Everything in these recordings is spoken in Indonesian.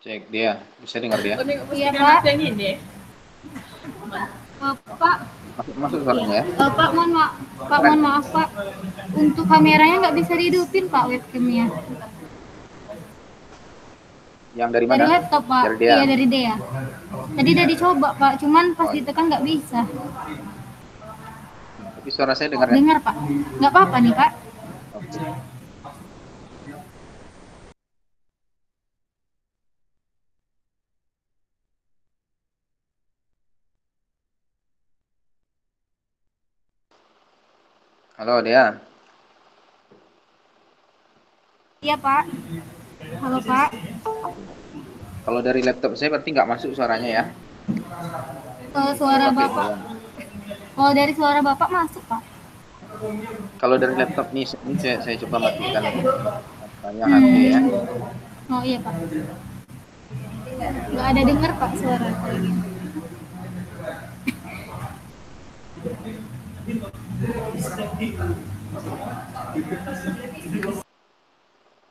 Cek dia, bisa dengar dia? Iya, Pak. Pak, Masuk masuk suaranya ya. Pak, Pak, Keren. mohon maaf, Pak. Untuk kameranya nggak bisa dihidupin, Pak, webcamnya. Yang dari Dari mana? laptop, Pak. Dari dia. Iya, dari Dea. Tadi udah dicoba, Pak. Cuman pas Oh iya. ditekan nggak bisa. Tapi suara saya dengar ya? Dengar, Pak. Nggak apa-apa nih, Pak. Oke. Halo Dea. Iya, Pak. Halo, Pak. Oke. Kalau dari laptop saya berarti nggak masuk suaranya ya? Saya Suara pakai Bapak. Zoom. Kalau dari suara Bapak masuk, Pak. Kalau dari laptop nih, ini saya coba matikan nih. Tanya HP Hmm. ya. Oh iya, Pak. Nggak ada dengar, Pak, suara kayak gini.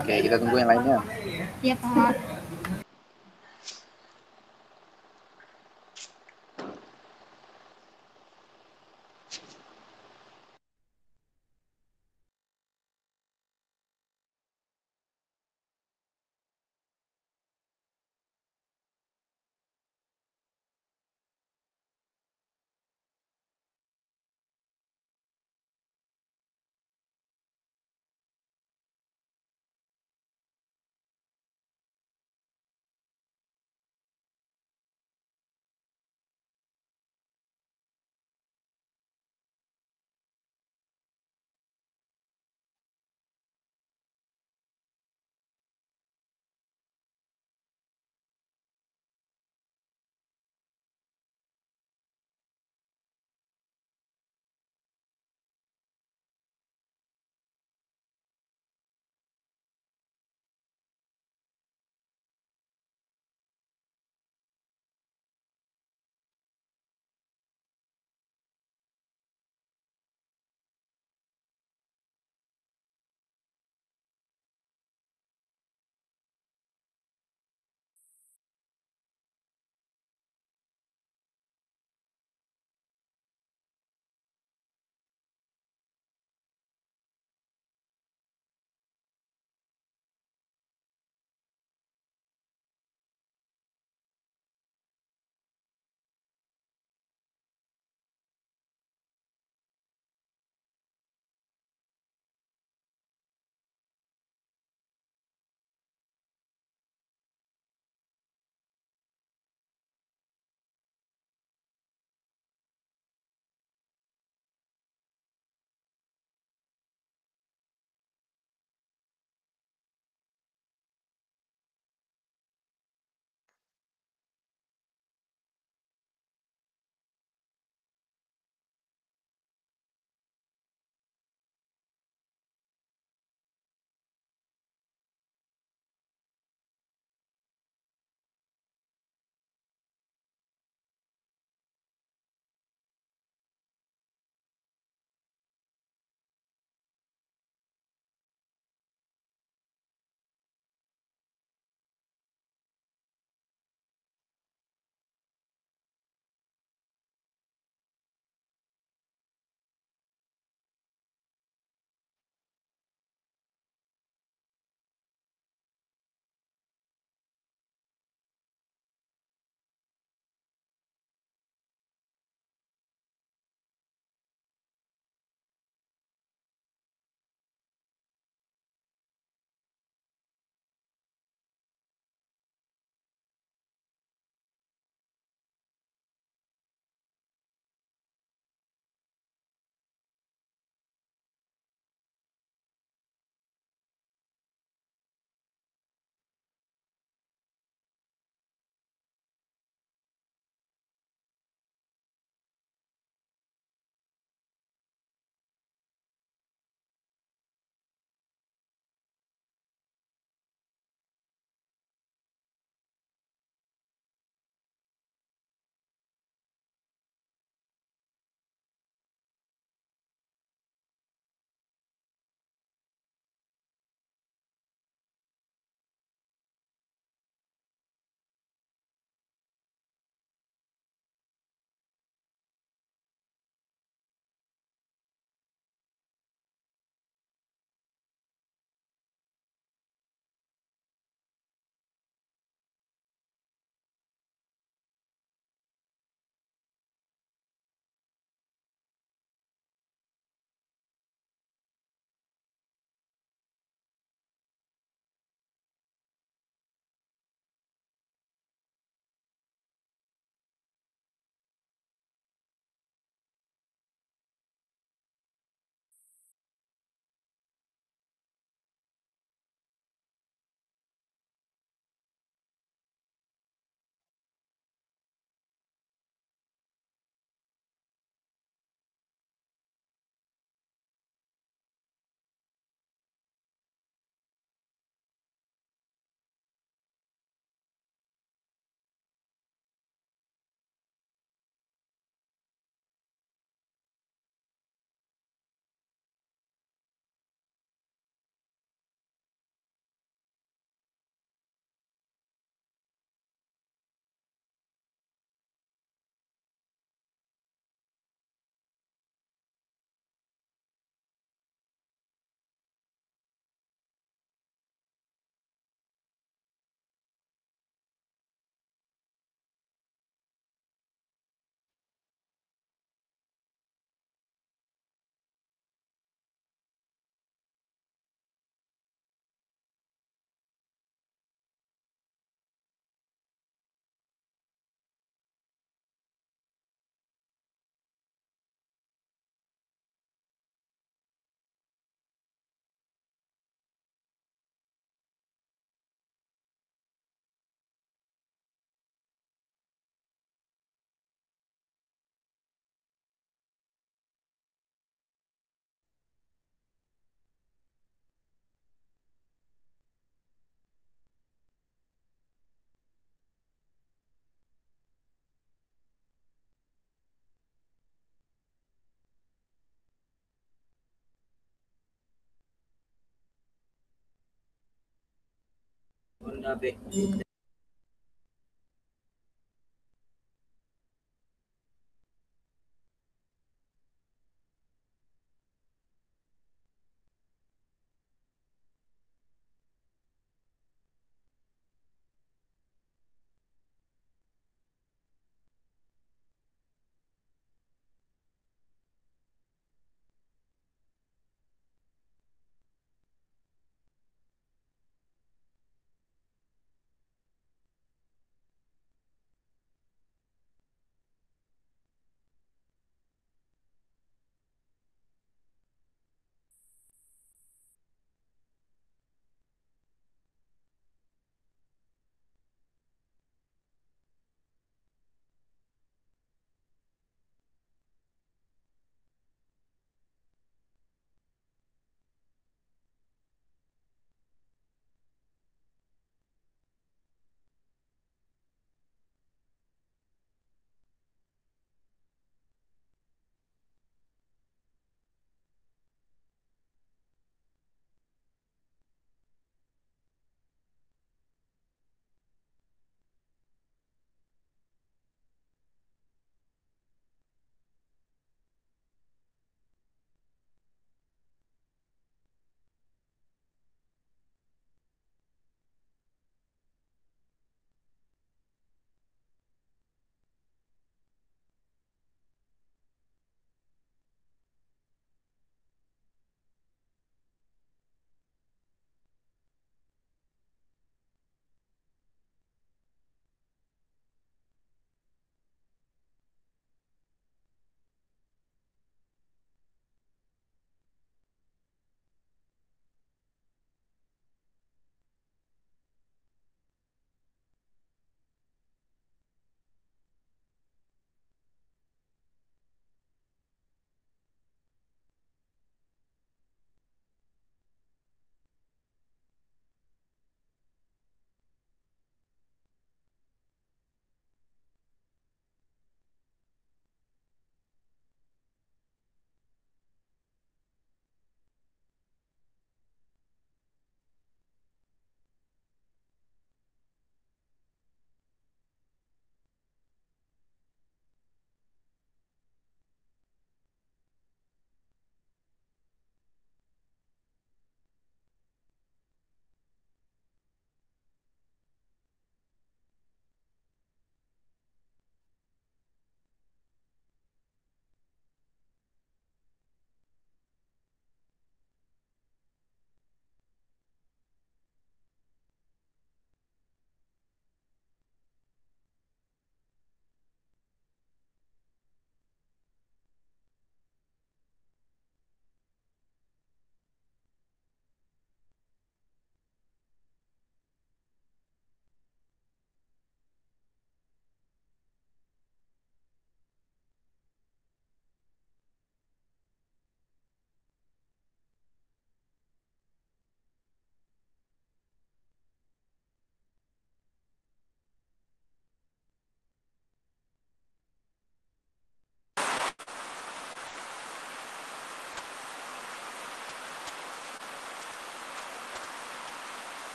Oke, kita tunggu yang lainnya. Iya, Pak.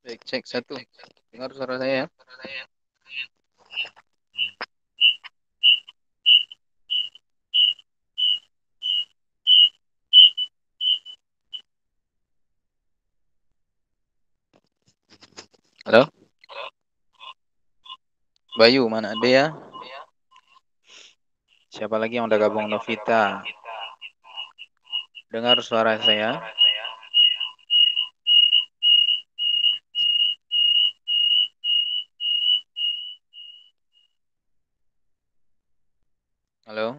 Baik, cek satu. Dengar suara saya ya? Halo? Bayu, mana ada ya? Siapa lagi yang udah gabung? Novita. Dengar suara saya? Halo?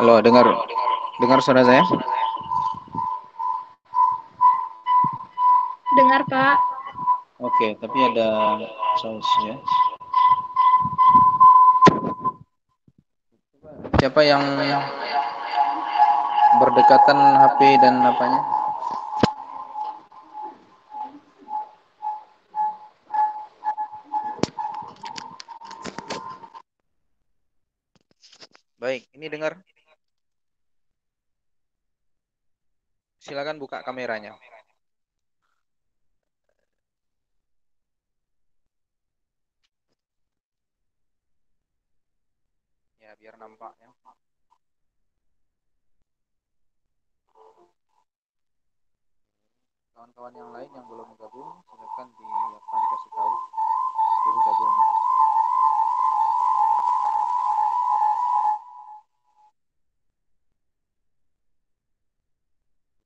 Halo, dengar suara saya? Dengar, Pak. Oke, tapi ada saus ya. Siapa yang berdekatan HP dan apanya? Baik, ini dengar. Silakan buka kameranya. Ya, biar nampak ya. Kawan-kawan yang lain yang belum gabung, silakan dikasih tahu, suruh gabung.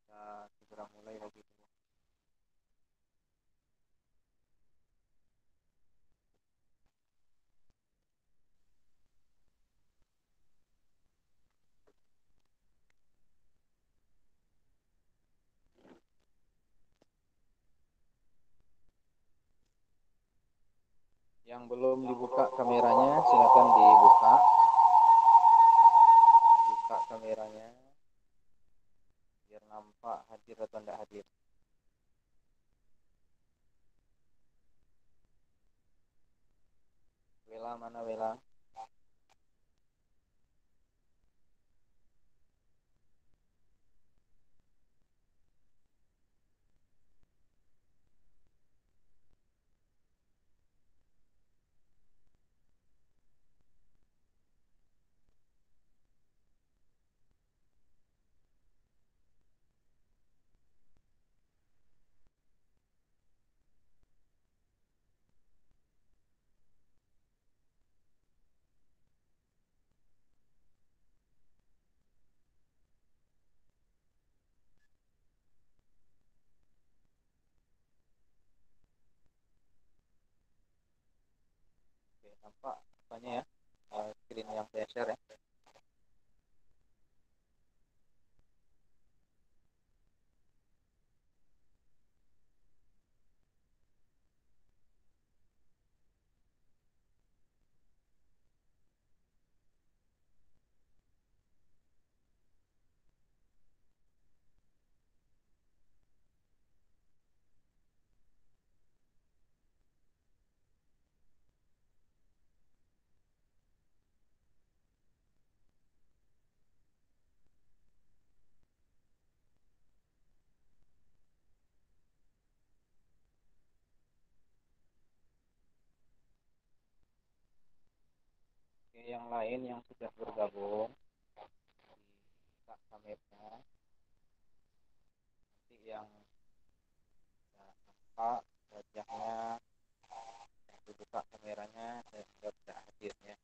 Kita segera mulai lagi. Yang belum dibuka kameranya, silakan dibuka. Buka kameranya, biar nampak hadir atau tidak hadir. Wela mana Wela? Nampak apanya ya? Screen yang saya share ya. Oke, yang lain yang sudah bergabung buka kameranya, nanti yang nampak wajahnya yang dibuka kameranya saya sudah tidak hadir ya.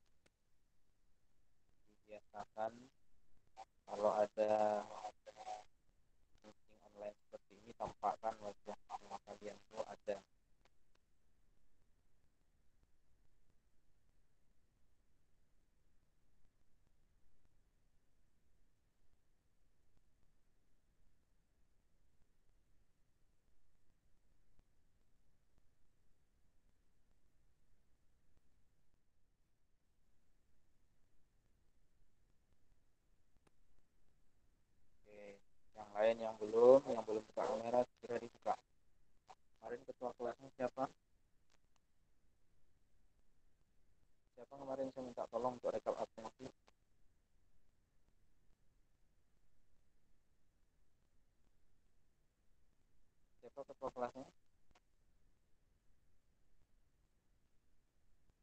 Dibiasakan kalau ada meeting online seperti ini tampakkan wajah semua kalian itu ada. Oke, yang lain yang belum buka kamera segera dibuka. Kemarin ketua kelasnya siapa? Siapa kemarin saya minta tolong untuk rekap absensi? Siapa ketua kelasnya?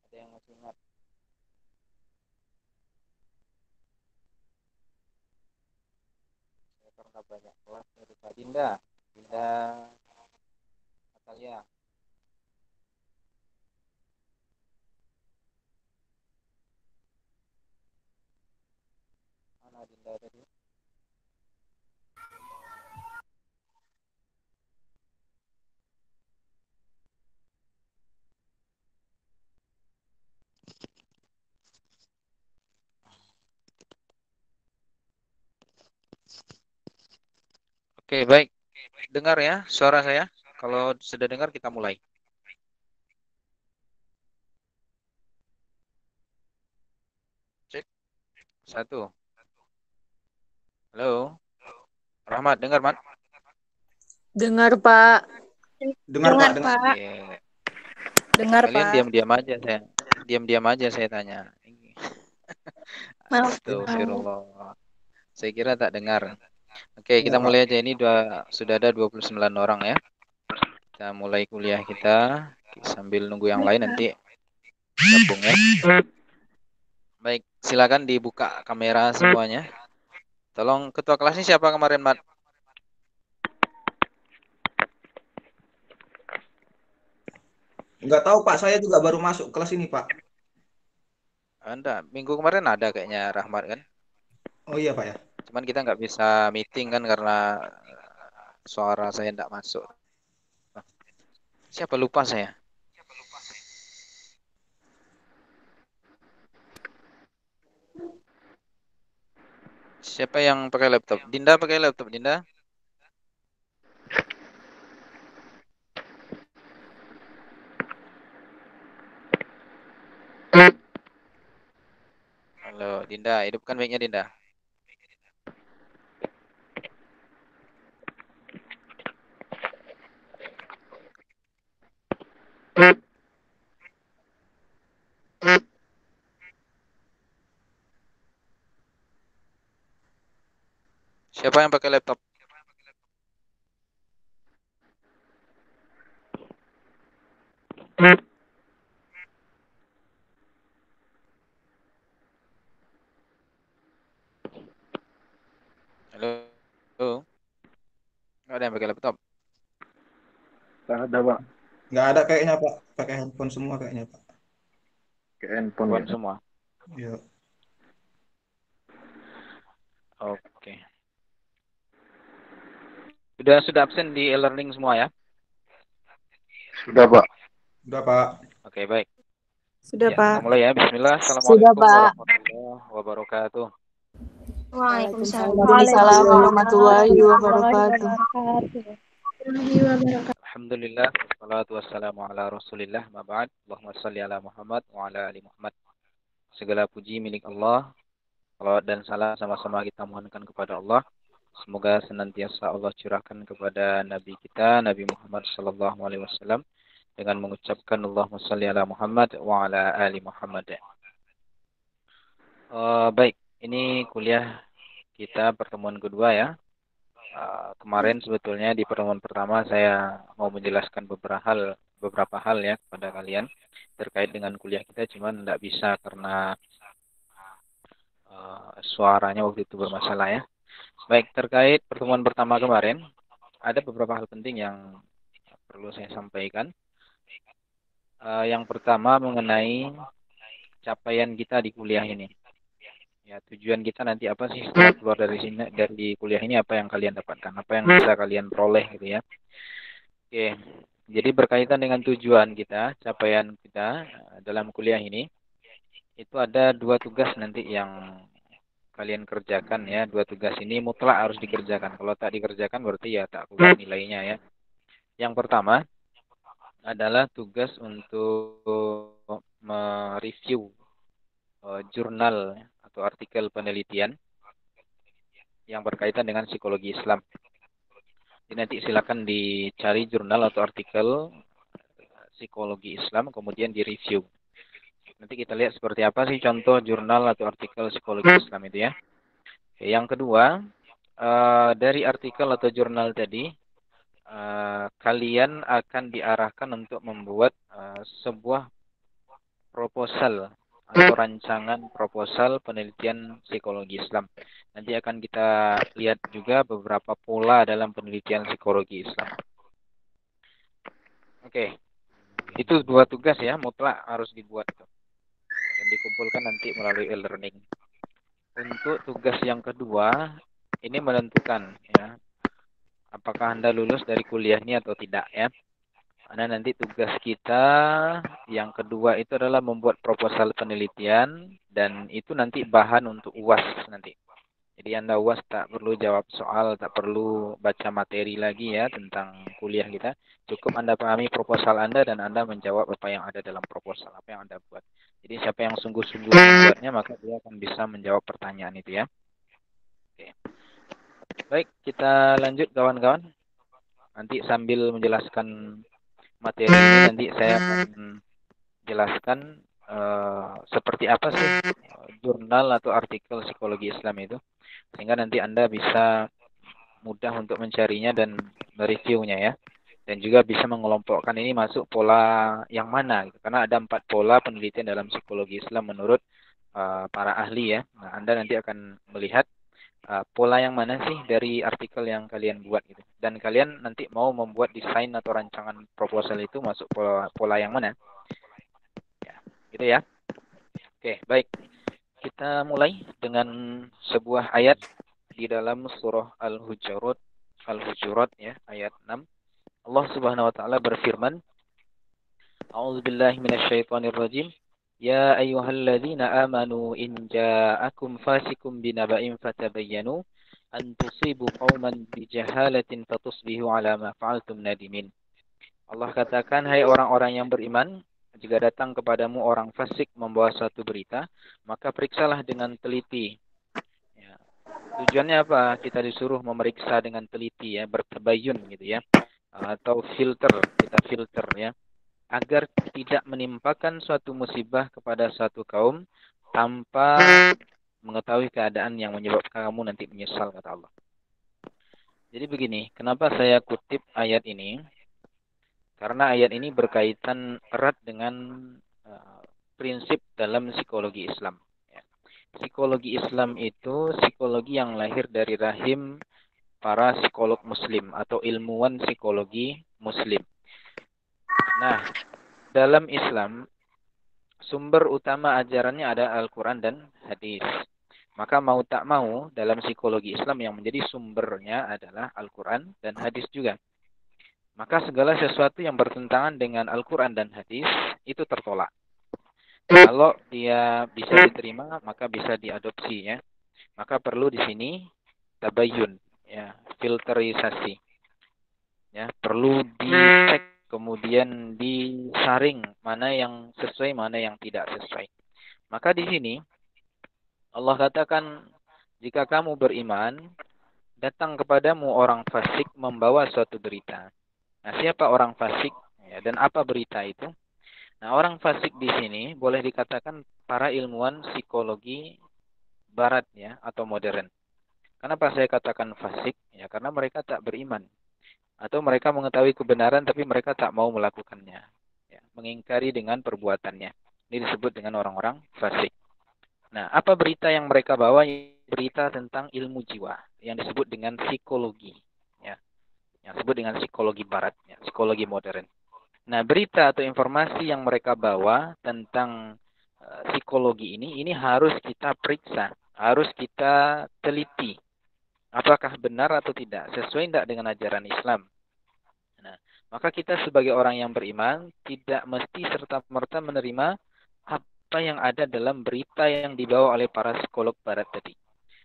Ada yang masih ingat? Saya karena banyak kelas saya lupa. Dinda Natalia. Mana Dinda tadi? Oke, baik. Dengar ya suara saya? Kalau sudah dengar kita mulai. Cek. Satu. Halo. Rahmat, dengar, Mat? Dengar, Pak. Dengar, Pak. Dengar. Pak. Oke. Dengar, Kalian Pak. diam-diam aja saya. Diam-diam aja saya tanya. Maaf. Astagfirullah. Saya kira tak dengar. Oke, kita mulai aja. Ini sudah ada 29 orang ya. Kita mulai kuliah kita sambil nunggu yang lain nanti gabung ya. Baik, silakan dibuka kamera semuanya. Tolong ketua kelasnya siapa kemarin, Mat? Enggak tahu, Pak. Saya juga baru masuk kelas ini, Pak. Anda minggu kemarin ada kayaknya Rahmat kan? Oh iya, Pak ya. Cuman kita nggak bisa meeting kan karena suara saya nggak masuk. Siapa lupa saya? Siapa yang pakai laptop? Dinda pakai laptop, Dinda? Halo, Dinda, hidupkan mic-nya Dinda. Siapa yang pakai laptop? Halo. Halo. Nggak ada yang pakai laptop. Tak ada, Pak. Nggak ada kayaknya, Pak. Pakai handphone semua kayaknya, Pak. Ke handphone Bukan ya. semua. Iya. Oke. Sudah absen di e-learning semua ya? Sudah, Pak. Udah, Pak. Oke, baik. Sudah, Ya, Pak. kita mulai ya. Bismillah. Sudah, Assalamualaikum Pak. warahmatullahi wabarakatuh. Waalaikumsalam Waalaikumsalam warahmatullahi wabarakatuh. Alhamdulillah. Wassalatu wassalamu ala rasulillah. Ma ba'd. Allahumma salli ala Muhammad wa ala ali Muhammad. Segala puji milik Allah. Salawat dan salam sama-sama kita mohonkan kepada Allah. Semoga senantiasa Allah curahkan kepada Nabi kita, Nabi Muhammad sallallahu alaihi wasallam, dengan mengucapkan Allahumma salli ala Muhammad wa ala ali Muhammad. Baik, ini kuliah kita pertemuan kedua ya. Kemarin sebetulnya di pertemuan pertama saya mau menjelaskan beberapa hal ya kepada kalian terkait dengan kuliah kita, cuman tidak bisa karena suaranya waktu itu bermasalah ya. Baik, terkait pertemuan pertama kemarin ada beberapa hal penting yang perlu saya sampaikan. Yang pertama mengenai capaian kita di kuliah ini. Ya, tujuan kita nanti apa sih setelah keluar dari sini, dari kuliah ini, apa yang kalian dapatkan, apa yang bisa kalian peroleh gitu ya. Oke, jadi berkaitan dengan tujuan kita, capaian kita dalam kuliah ini, itu ada 2 tugas nanti yang kalian kerjakan ya. 2 tugas ini mutlak harus dikerjakan. Kalau tak dikerjakan berarti ya tak keluar nilainya ya. Yang pertama adalah tugas untuk mereview jurnal atau artikel penelitian yang berkaitan dengan psikologi Islam. Jadi nanti silakan dicari jurnal atau artikel psikologi Islam, kemudian direview. Nanti kita lihat seperti apa sih contoh jurnal atau artikel psikologi Islam itu ya. Yang kedua, dari artikel atau jurnal tadi, kalian akan diarahkan untuk membuat sebuah proposal atau rancangan proposal penelitian psikologi Islam. Nanti akan kita lihat juga beberapa pola dalam penelitian psikologi Islam. Oke, itu 2 tugas ya, mutlak harus dibuat dan dikumpulkan nanti melalui e-learning. Untuk tugas yang kedua, ini menentukan ya, apakah Anda lulus dari kuliah ini atau tidak ya. Karena nanti tugas kita yang kedua itu adalah membuat proposal penelitian dan itu nanti bahan untuk UAS nanti. Jadi Anda UAS tak perlu jawab soal, tak perlu baca materi lagi ya tentang kuliah kita. Cukup Anda pahami proposal Anda dan Anda menjawab apa yang ada dalam proposal, apa yang Anda buat. Jadi siapa yang sungguh-sungguh membuatnya maka dia akan bisa menjawab pertanyaan itu ya. Oke. Baik, kita lanjut kawan-kawan. Nanti sambil menjelaskan materi ini nanti saya akan jelaskan seperti apa sih jurnal atau artikel psikologi Islam itu, sehingga nanti Anda bisa mudah untuk mencarinya dan mereviewnya ya, dan juga bisa mengelompokkan ini masuk pola yang mana gitu. Karena ada 4 pola penelitian dalam psikologi Islam menurut para ahli ya. Nah, Anda nanti akan melihat pola yang mana sih dari artikel yang kalian buat gitu. Dan kalian nanti mau membuat desain atau rancangan proposal itu masuk pola yang mana. Ya, gitu ya. Oke, baik. Kita mulai dengan sebuah ayat di dalam surah Al-Hujurat ya, ayat 6. Allah Subhanahu wa taala berfirman, A'udzubillahi minasyaitonirrajim. Ya ayyuhalladzina amanu in ja'akum fasikum binaba'in fatabayyanu an tusibu qauman bijahalatin fatusbihu ala ma fa'altum nadimin. Allah katakan, hai orang-orang yang beriman, jika datang kepadamu orang fasik membawa suatu berita, maka periksalah dengan teliti. Ya. Tujuannya apa? Kita disuruh memeriksa dengan teliti ya, bertabayun gitu ya. Atau kita filter ya. Agar tidak menimpakan suatu musibah kepada suatu kaum tanpa mengetahui keadaan yang menyebabkan kamu nanti menyesal, kata Allah. Jadi begini, kenapa saya kutip ayat ini? Karena ayat ini berkaitan erat dengan prinsip dalam psikologi Islam. Ya. Psikologi Islam itu psikologi yang lahir dari rahim para psikolog muslim atau ilmuwan psikologi muslim. Nah, dalam Islam, sumber utama ajarannya ada Al-Quran dan hadis. Maka mau tak mau, dalam psikologi Islam yang menjadi sumbernya adalah Al-Quran dan hadis juga. Maka segala sesuatu yang bertentangan dengan Al-Quran dan hadis, itu tertolak. Kalau dia bisa diterima, maka bisa diadopsi ya. Maka perlu di sini tabayun, ya, filterisasi. Ya, perlu dicek kemudian disaring mana yang sesuai, mana yang tidak sesuai. Maka di sini Allah katakan, jika kamu beriman, datang kepadamu orang fasik membawa suatu berita. Nah, siapa orang fasik? Ya, dan apa berita itu? Nah, orang fasik di sini boleh dikatakan para ilmuwan psikologi barat ya atau modern. Kenapa saya katakan fasik? Ya, karena mereka tak beriman atau mereka mengetahui kebenaran tapi mereka tak mau melakukannya. Ya, mengingkari dengan perbuatannya. Ini disebut dengan orang-orang fasik. Nah, apa berita yang mereka bawa? Berita tentang ilmu jiwa yang disebut dengan psikologi. Ya, yang disebut dengan psikologi barat, ya, psikologi modern. Nah, berita atau informasi yang mereka bawa tentang psikologi ini harus kita periksa, harus kita teliti. Apakah benar atau tidak, sesuai tidak dengan ajaran Islam. Nah, maka kita sebagai orang yang beriman tidak mesti serta-merta menerima apa yang ada dalam berita yang dibawa oleh para psikolog barat tadi.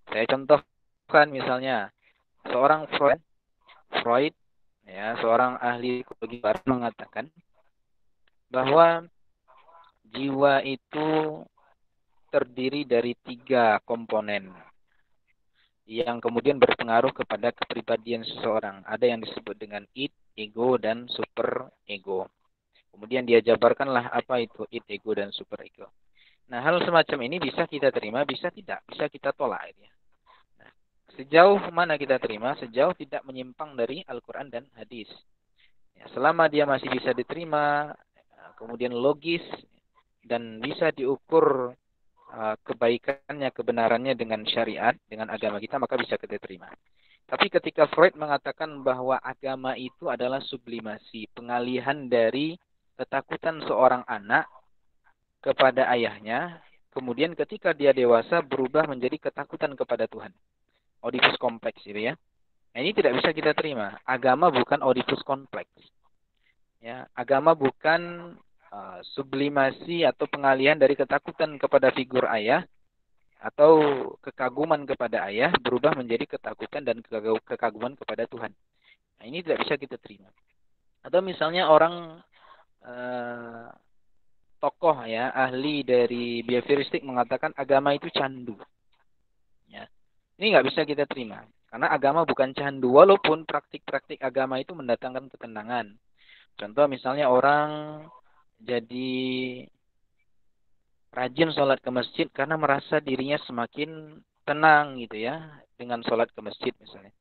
Saya contohkan misalnya seorang Freud ya, seorang ahli psikologi barat mengatakan bahwa jiwa itu terdiri dari 3 komponen yang kemudian berpengaruh kepada kepribadian seseorang. Ada yang disebut dengan id, ego, dan super ego. Kemudian dia jabarkanlah apa itu id, ego, dan super ego. Nah, hal semacam ini bisa kita terima, bisa tidak, bisa kita tolak. Ya. Nah, sejauh mana kita terima, sejauh tidak menyimpang dari Al-Quran dan hadis. Ya, selama dia masih bisa diterima, kemudian logis, dan bisa diukur kebaikannya, kebenarannya dengan syariat, dengan agama kita, maka bisa kita terima. Tapi ketika Freud mengatakan bahwa agama itu adalah sublimasi, pengalihan dari ketakutan seorang anak kepada ayahnya, kemudian ketika dia dewasa berubah menjadi ketakutan kepada Tuhan. Oedipus kompleks gitu ya. Nah, ini tidak bisa kita terima. Agama bukan Oedipus kompleks. Ya, agama bukan sublimasi atau pengalihan dari ketakutan kepada figur ayah atau kekaguman kepada ayah berubah menjadi ketakutan dan kekaguman kepada Tuhan. Nah, ini tidak bisa kita terima. Atau misalnya orang tokoh ya, ahli dari behavioristik mengatakan agama itu candu. Ya. Ini nggak bisa kita terima. Karena agama bukan candu, walaupun praktik-praktik agama itu mendatangkan ketenangan. Contoh misalnya orang jadi rajin sholat ke masjid karena merasa dirinya semakin tenang gitu ya dengan sholat ke masjid misalnya.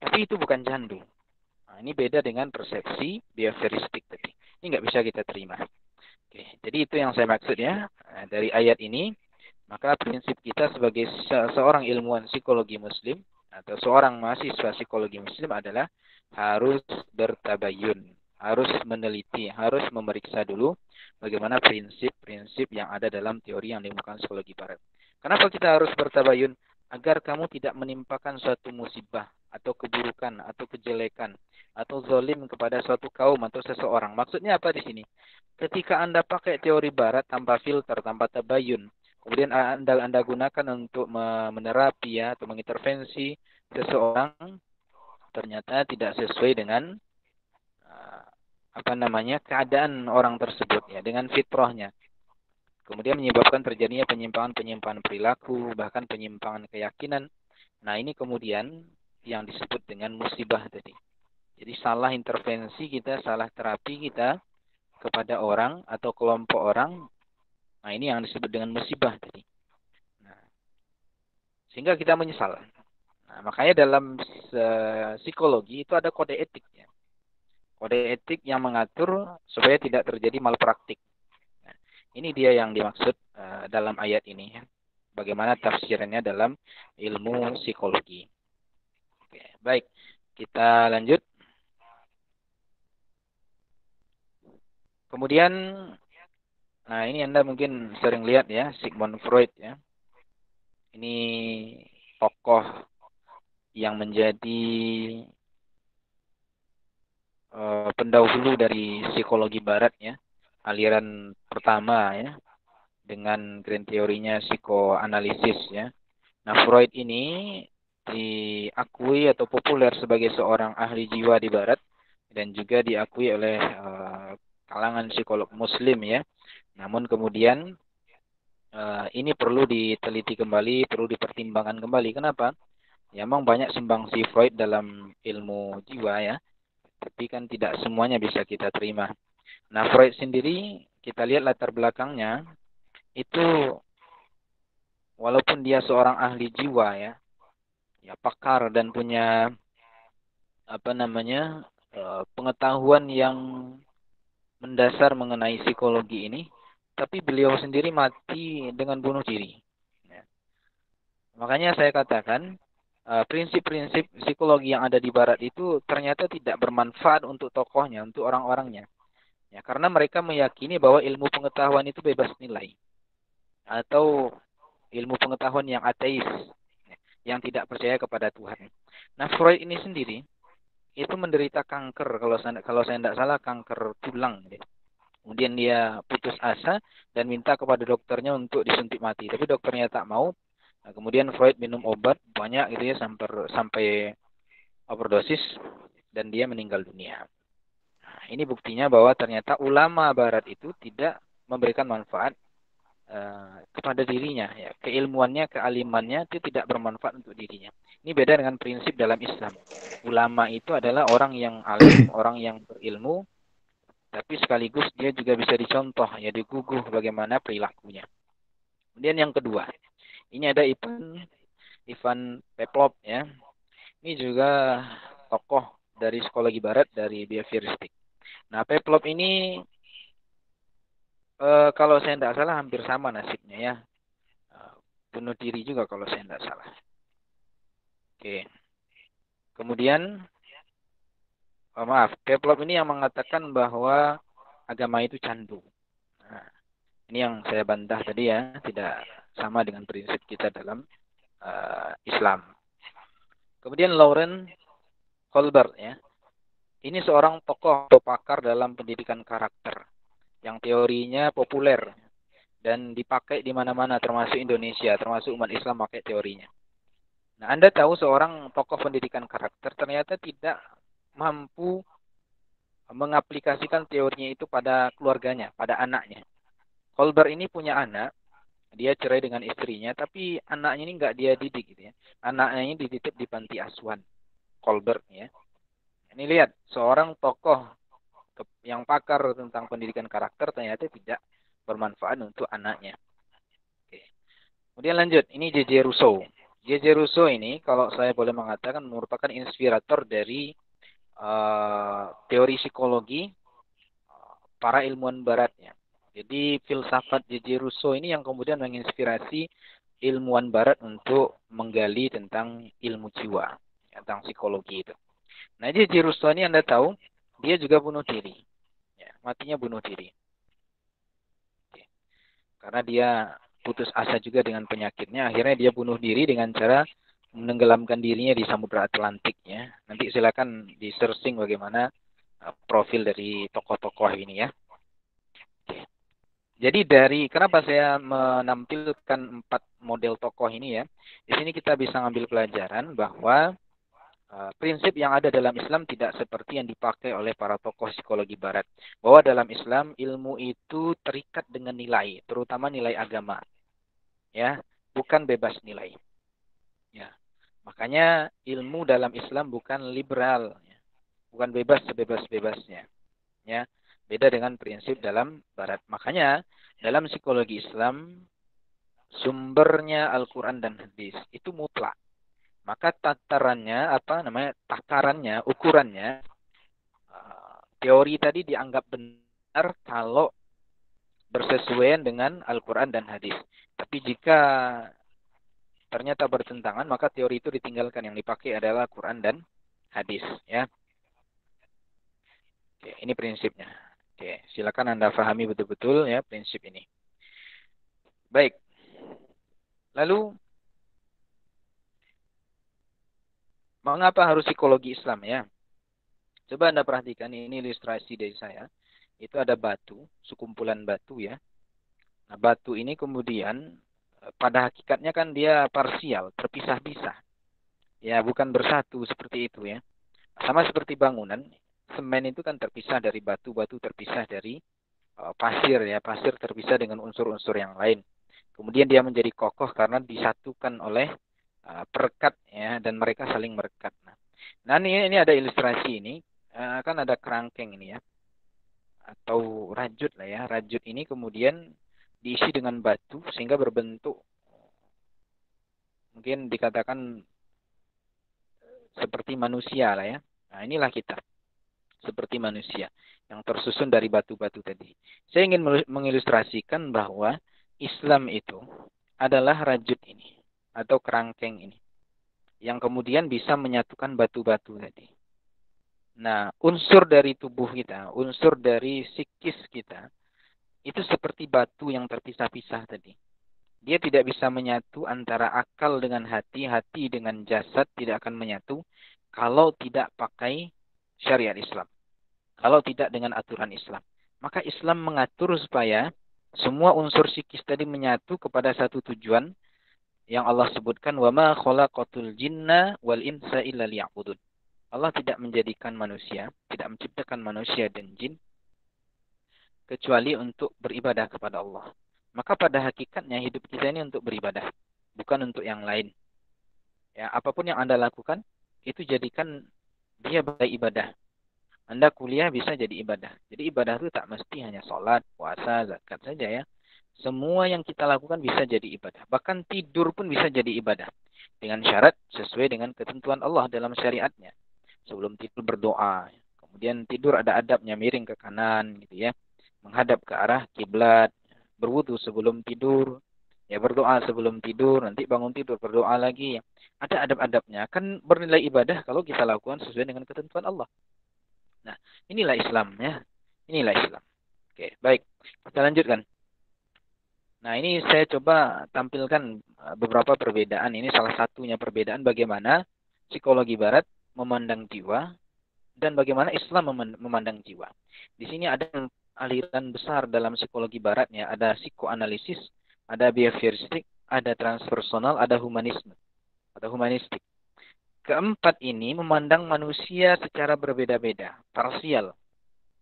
Tapi itu bukan candu. Nah, ini beda dengan persepsi behavioristik tadi. Ini nggak bisa kita terima. Oke, jadi itu yang saya maksud ya dari ayat ini. Maka prinsip kita sebagai seorang ilmuwan psikologi muslim atau seorang mahasiswa psikologi muslim adalah harus bertabayun, harus meneliti, harus memeriksa dulu bagaimana prinsip-prinsip yang ada dalam teori yang dikemukakan psikologi barat. Kenapa kita harus bertabayun? Agar kamu tidak menimpakan suatu musibah atau keburukan atau kejelekan atau zalim kepada suatu kaum atau seseorang. Maksudnya apa di sini? Ketika Anda pakai teori barat tanpa filter, tanpa tabayun, kemudian Anda gunakan untuk menerapi ya, atau mengintervensi seseorang, ternyata tidak sesuai dengan keadaan orang tersebut ya, dengan fitrahnya. Kemudian menyebabkan terjadinya penyimpangan-penyimpangan perilaku, bahkan penyimpangan keyakinan. Nah, ini kemudian yang disebut dengan musibah tadi. Jadi salah intervensi kita, salah terapi kita kepada orang atau kelompok orang. Nah, ini yang disebut dengan musibah tadi. Nah, sehingga kita menyesal. Nah, makanya dalam psikologi itu ada kode etiknya. Kode etik yang mengatur supaya tidak terjadi malpraktik. Nah, ini dia yang dimaksud dalam ayat ini. Bagaimana tafsirannya dalam ilmu psikologi. Oke, baik, kita lanjut. Kemudian, nah ini Anda mungkin sering lihat ya, Sigmund Freud ya. Ini tokoh yang menjadi pendahulu dari psikologi barat ya, aliran pertama ya, dengan grand teorinya psikoanalisis ya. Nah, Freud ini diakui atau populer sebagai seorang ahli jiwa di barat dan juga diakui oleh kalangan psikolog muslim ya. Namun kemudian ini perlu diteliti kembali, perlu dipertimbangkan kembali. Kenapa? Ya, memang banyak sumbangsi Freud dalam ilmu jiwa ya, tapi kan tidak semuanya bisa kita terima. Nah, Freud sendiri kita lihat latar belakangnya itu walaupun dia seorang ahli jiwa ya, ya pakar dan punya pengetahuan yang mendasar mengenai psikologi ini, tapi beliau sendiri mati dengan bunuh diri. Ya. Makanya saya katakan prinsip-prinsip psikologi yang ada di Barat itu ternyata tidak bermanfaat untuk tokohnya, untuk orang-orangnya. Ya, karena mereka meyakini bahwa ilmu pengetahuan itu bebas nilai atau ilmu pengetahuan yang ateis, yang tidak percaya kepada Tuhan. Nah, Freud ini sendiri itu menderita kanker, kalau saya tidak salah kanker tulang. Kemudian dia putus asa dan minta kepada dokternya untuk disuntik mati. Tapi dokternya tak mau. Nah, kemudian Freud minum obat banyak gitu ya sampai overdosis dan dia meninggal dunia. Nah, ini buktinya bahwa ternyata ulama Barat itu tidak memberikan manfaat kepada dirinya, ya. Keilmuannya, kealimannya itu tidak bermanfaat untuk dirinya. Ini beda dengan prinsip dalam Islam. Ulama itu adalah orang yang alim, orang yang berilmu, tapi sekaligus dia juga bisa dicontoh, ya diguguh bagaimana perilakunya. Kemudian yang kedua, ini ada Ivan Pavlov ya. Ini juga tokoh dari psikologi barat, dari behavioristik. Nah, Pavlov ini kalau saya tidak salah hampir sama nasibnya ya. Bunuh diri juga kalau saya tidak salah. Oke. Kemudian, Pavlov ini yang mengatakan bahwa agama itu candu. Nah, ini yang saya bantah tadi ya, tidak sama dengan prinsip kita dalam Islam. Kemudian Lauren Colbert ya. Ini seorang tokoh atau pakar dalam pendidikan karakter yang teorinya populer dan dipakai di mana-mana termasuk Indonesia, termasuk umat Islam pakai teorinya. Nah, Anda tahu seorang tokoh pendidikan karakter ternyata tidak mampu mengaplikasikan teorinya itu pada keluarganya, pada anaknya. Colbert ini punya anak, dia cerai dengan istrinya, tapi anaknya ini nggak dia didik gitu ya. Anaknya ini dititip di panti asuhan. Colbert ya. Ini lihat, seorang tokoh yang pakar tentang pendidikan karakter ternyata tidak bermanfaat untuk anaknya. Oke. Kemudian lanjut, ini J.J. Rousseau. J.J. Rousseau ini kalau saya boleh mengatakan merupakan inspirator dari teori psikologi para ilmuwan baratnya. Jadi filsafat J.J. Rousseau ini yang kemudian menginspirasi ilmuwan barat untuk menggali tentang ilmu jiwa, tentang psikologi itu. Nah, J.J. Rousseau ini Anda tahu, dia juga bunuh diri. Ya, matinya bunuh diri. Oke. Karena dia putus asa juga dengan penyakitnya, akhirnya dia bunuh diri dengan cara menenggelamkan dirinya di Samudra Atlantik. Ya. Nanti silakan di searching bagaimana profil dari tokoh-tokoh ini ya. Oke. Jadi kenapa saya menampilkan 4 model tokoh ini ya? Di sini kita bisa ngambil pelajaran bahwa prinsip yang ada dalam Islam tidak seperti yang dipakai oleh para tokoh psikologi barat. Bahwa dalam Islam ilmu itu terikat dengan nilai, terutama nilai agama. Ya, bukan bebas nilai. Ya. Makanya ilmu dalam Islam bukan liberal, ya. Bukan bebas sebebas-bebasnya. Ya. Beda dengan prinsip dalam barat. Makanya dalam psikologi Islam sumbernya Al-Qur'an dan hadis itu mutlak. Maka takarannya, ukurannya, teori tadi dianggap benar kalau bersesuaian dengan Al-Quran dan hadis. Tapi jika ternyata bertentangan, maka teori itu ditinggalkan. Yang dipakai adalah Quran dan hadis. Ya. Oke, ini prinsipnya. Oke, silakan Anda pahami betul-betul ya prinsip ini. Baik. Lalu mengapa harus psikologi Islam ya? Coba Anda perhatikan, ini ilustrasi dari saya. Itu ada batu, sekumpulan batu ya. Nah, batu ini kemudian pada hakikatnya kan dia parsial, terpisah-pisah. Ya, bukan bersatu seperti itu ya. Sama seperti bangunan, semen itu kan terpisah dari batu, batu terpisah dari pasir ya, pasir terpisah dengan unsur-unsur yang lain. Kemudian dia menjadi kokoh karena disatukan oleh perekat ya, dan mereka saling merekat. Nah ini ada ilustrasi ini, kan ada kerangkeng ini ya, atau rajut lah ya. Rajut ini kemudian diisi dengan batu sehingga berbentuk mungkin dikatakan seperti manusia lah ya. Nah inilah kita seperti manusia yang tersusun dari batu-batu tadi. Saya ingin mengilustrasikan bahwa Islam itu adalah rajut ini atau kerangkeng ini yang kemudian bisa menyatukan batu-batu tadi. Nah, unsur dari tubuh kita, unsur dari psikis kita itu seperti batu yang terpisah-pisah tadi. Dia tidak bisa menyatu antara akal dengan hati, hati dengan jasad tidak akan menyatu kalau tidak pakai syariat Islam. Kalau tidak dengan aturan Islam. Maka Islam mengatur supaya semua unsur psikis tadi menyatu kepada satu tujuan yang Allah sebutkan, وَمَا خَلَقَتُ الْجِنَّ وَالْإِنْسَ إِلَّا لِيَعْبُدُونَ. Allah tidak menjadikan manusia, tidak menciptakan manusia dan jin kecuali untuk beribadah kepada Allah. Maka pada hakikatnya hidup kita ini untuk beribadah, bukan untuk yang lain. Ya, apapun yang Anda lakukan, itu jadikan dia baik ibadah. Anda kuliah bisa jadi ibadah. Jadi ibadah itu tak mesti hanya sholat, puasa, zakat saja ya. Semua yang kita lakukan bisa jadi ibadah. Bahkan tidur pun bisa jadi ibadah. Dengan syarat sesuai dengan ketentuan Allah dalam syariatnya. Sebelum tidur berdoa. Kemudian tidur ada adabnya, miring ke kanan gitu ya. Menghadap ke arah kiblat. Berwudu sebelum tidur. Ya berdoa sebelum tidur. Nanti bangun tidur berdoa lagi. Ada adab-adabnya. Kan bernilai ibadah kalau kita lakukan sesuai dengan ketentuan Allah. Nah, inilah Islam ya. Inilah Islam. Oke, baik. Kita lanjutkan. Nah, ini saya coba tampilkan beberapa perbedaan. Ini salah satunya perbedaan bagaimana psikologi barat memandang jiwa dan bagaimana Islam memandang jiwa. Di sini ada aliran besar dalam psikologi barat ya. Ada psikoanalisis, ada behavioristik, ada transpersonal, ada humanisme atau humanistik. Keempat ini memandang manusia secara berbeda-beda, parsial.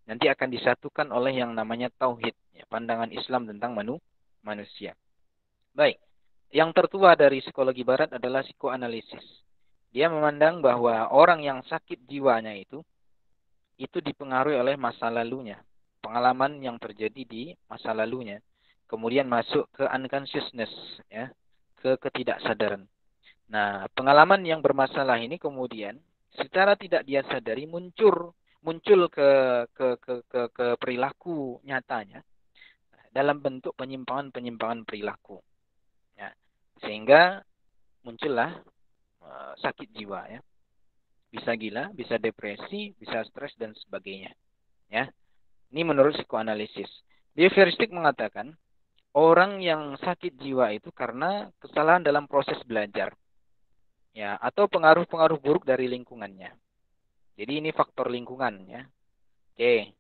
Nanti akan disatukan oleh yang namanya tauhid, ya, pandangan Islam tentang manusia. Baik, yang tertua dari psikologi barat adalah psikoanalisis. Dia memandang bahwa orang yang sakit jiwanya itu dipengaruhi oleh masa lalunya, pengalaman yang terjadi di masa lalunya, kemudian masuk ke unconsciousness, ya, ke ketidaksadaran. Nah, pengalaman yang bermasalah ini kemudian secara tidak dia sadari muncul ke perilaku nyatanya dalam bentuk penyimpangan perilaku. Ya, sehingga muncullah sakit jiwa ya. Bisa gila, bisa depresi, bisa stres dan sebagainya. Ya. Ini menurut psikoanalisis. Behavioristik mengatakan orang yang sakit jiwa itu karena kesalahan dalam proses belajar. Ya, atau pengaruh-pengaruh buruk dari lingkungannya. Jadi ini faktor lingkungan ya. Oke.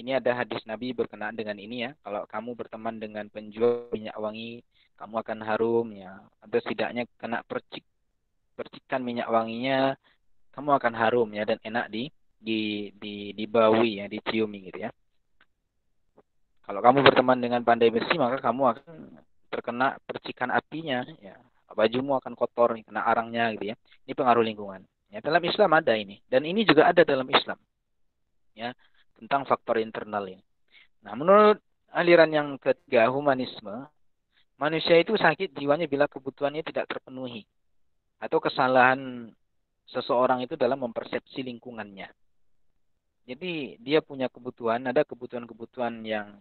Ini ada hadis Nabi berkenaan dengan ini ya. Kalau kamu berteman dengan penjual minyak wangi, kamu akan harum ya. Atau setidaknya kena percikan minyak wanginya, kamu akan harum ya dan enak dibawi ya, diciumi gitu ya. Kalau kamu berteman dengan pandai besi, maka kamu akan terkena percikan apinya ya. Bajumu akan kotor, kena arangnya gitu ya. Ini pengaruh lingkungan. Ya, dalam Islam ada ini. Dan ini juga ada dalam Islam. Ya, tentang faktor internal ini. Nah, menurut aliran yang ketiga, humanisme, manusia itu sakit jiwanya bila kebutuhannya tidak terpenuhi. Atau kesalahan seseorang itu dalam mempersepsi lingkungannya. Jadi, dia punya kebutuhan, ada kebutuhan-kebutuhan yang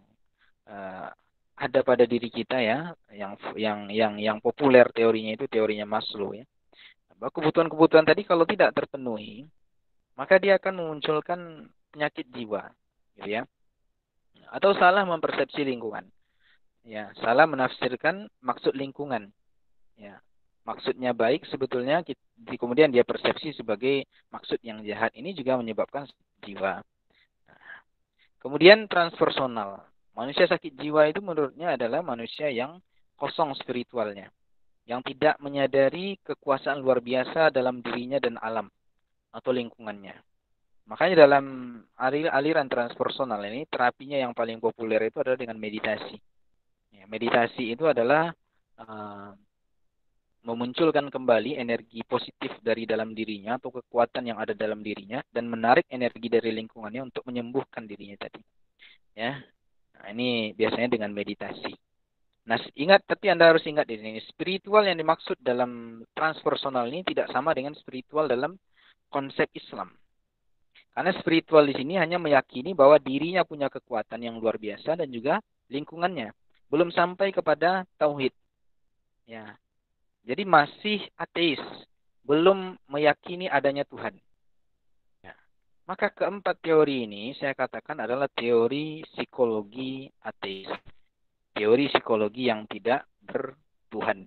ada pada diri kita ya, yang populer teorinya itu teorinya Maslow ya. Kebutuhan-kebutuhan tadi kalau tidak terpenuhi, maka dia akan memunculkan penyakit jiwa, gitu ya. Atau salah mempersepsi lingkungan. Ya, salah menafsirkan maksud lingkungan. Ya. Maksudnya baik sebetulnya kemudian dia persepsi sebagai maksud yang jahat. Ini juga menyebabkan jiwa. Kemudian transpersonal. Manusia sakit jiwa itu menurutnya adalah manusia yang kosong spiritualnya, yang tidak menyadari kekuasaan luar biasa dalam dirinya dan alam atau lingkungannya. Makanya dalam aliran transpersonal ini, terapinya yang paling populer itu adalah dengan meditasi. Ya, meditasi itu adalah memunculkan kembali energi positif dari dalam dirinya atau kekuatan yang ada dalam dirinya dan menarik energi dari lingkungannya untuk menyembuhkan dirinya tadi. Ya, nah, ini biasanya dengan meditasi. Nah, tapi Anda harus ingat di sini, spiritual yang dimaksud dalam transpersonal ini tidak sama dengan spiritual dalam konsep Islam. Karena spiritual di sini hanya meyakini bahwa dirinya punya kekuatan yang luar biasa dan juga lingkungannya. Belum sampai kepada tauhid. Ya. Jadi masih ateis, belum meyakini adanya Tuhan. Ya. Maka keempat teori ini saya katakan adalah teori psikologi ateis. Teori psikologi yang tidak bertuhan.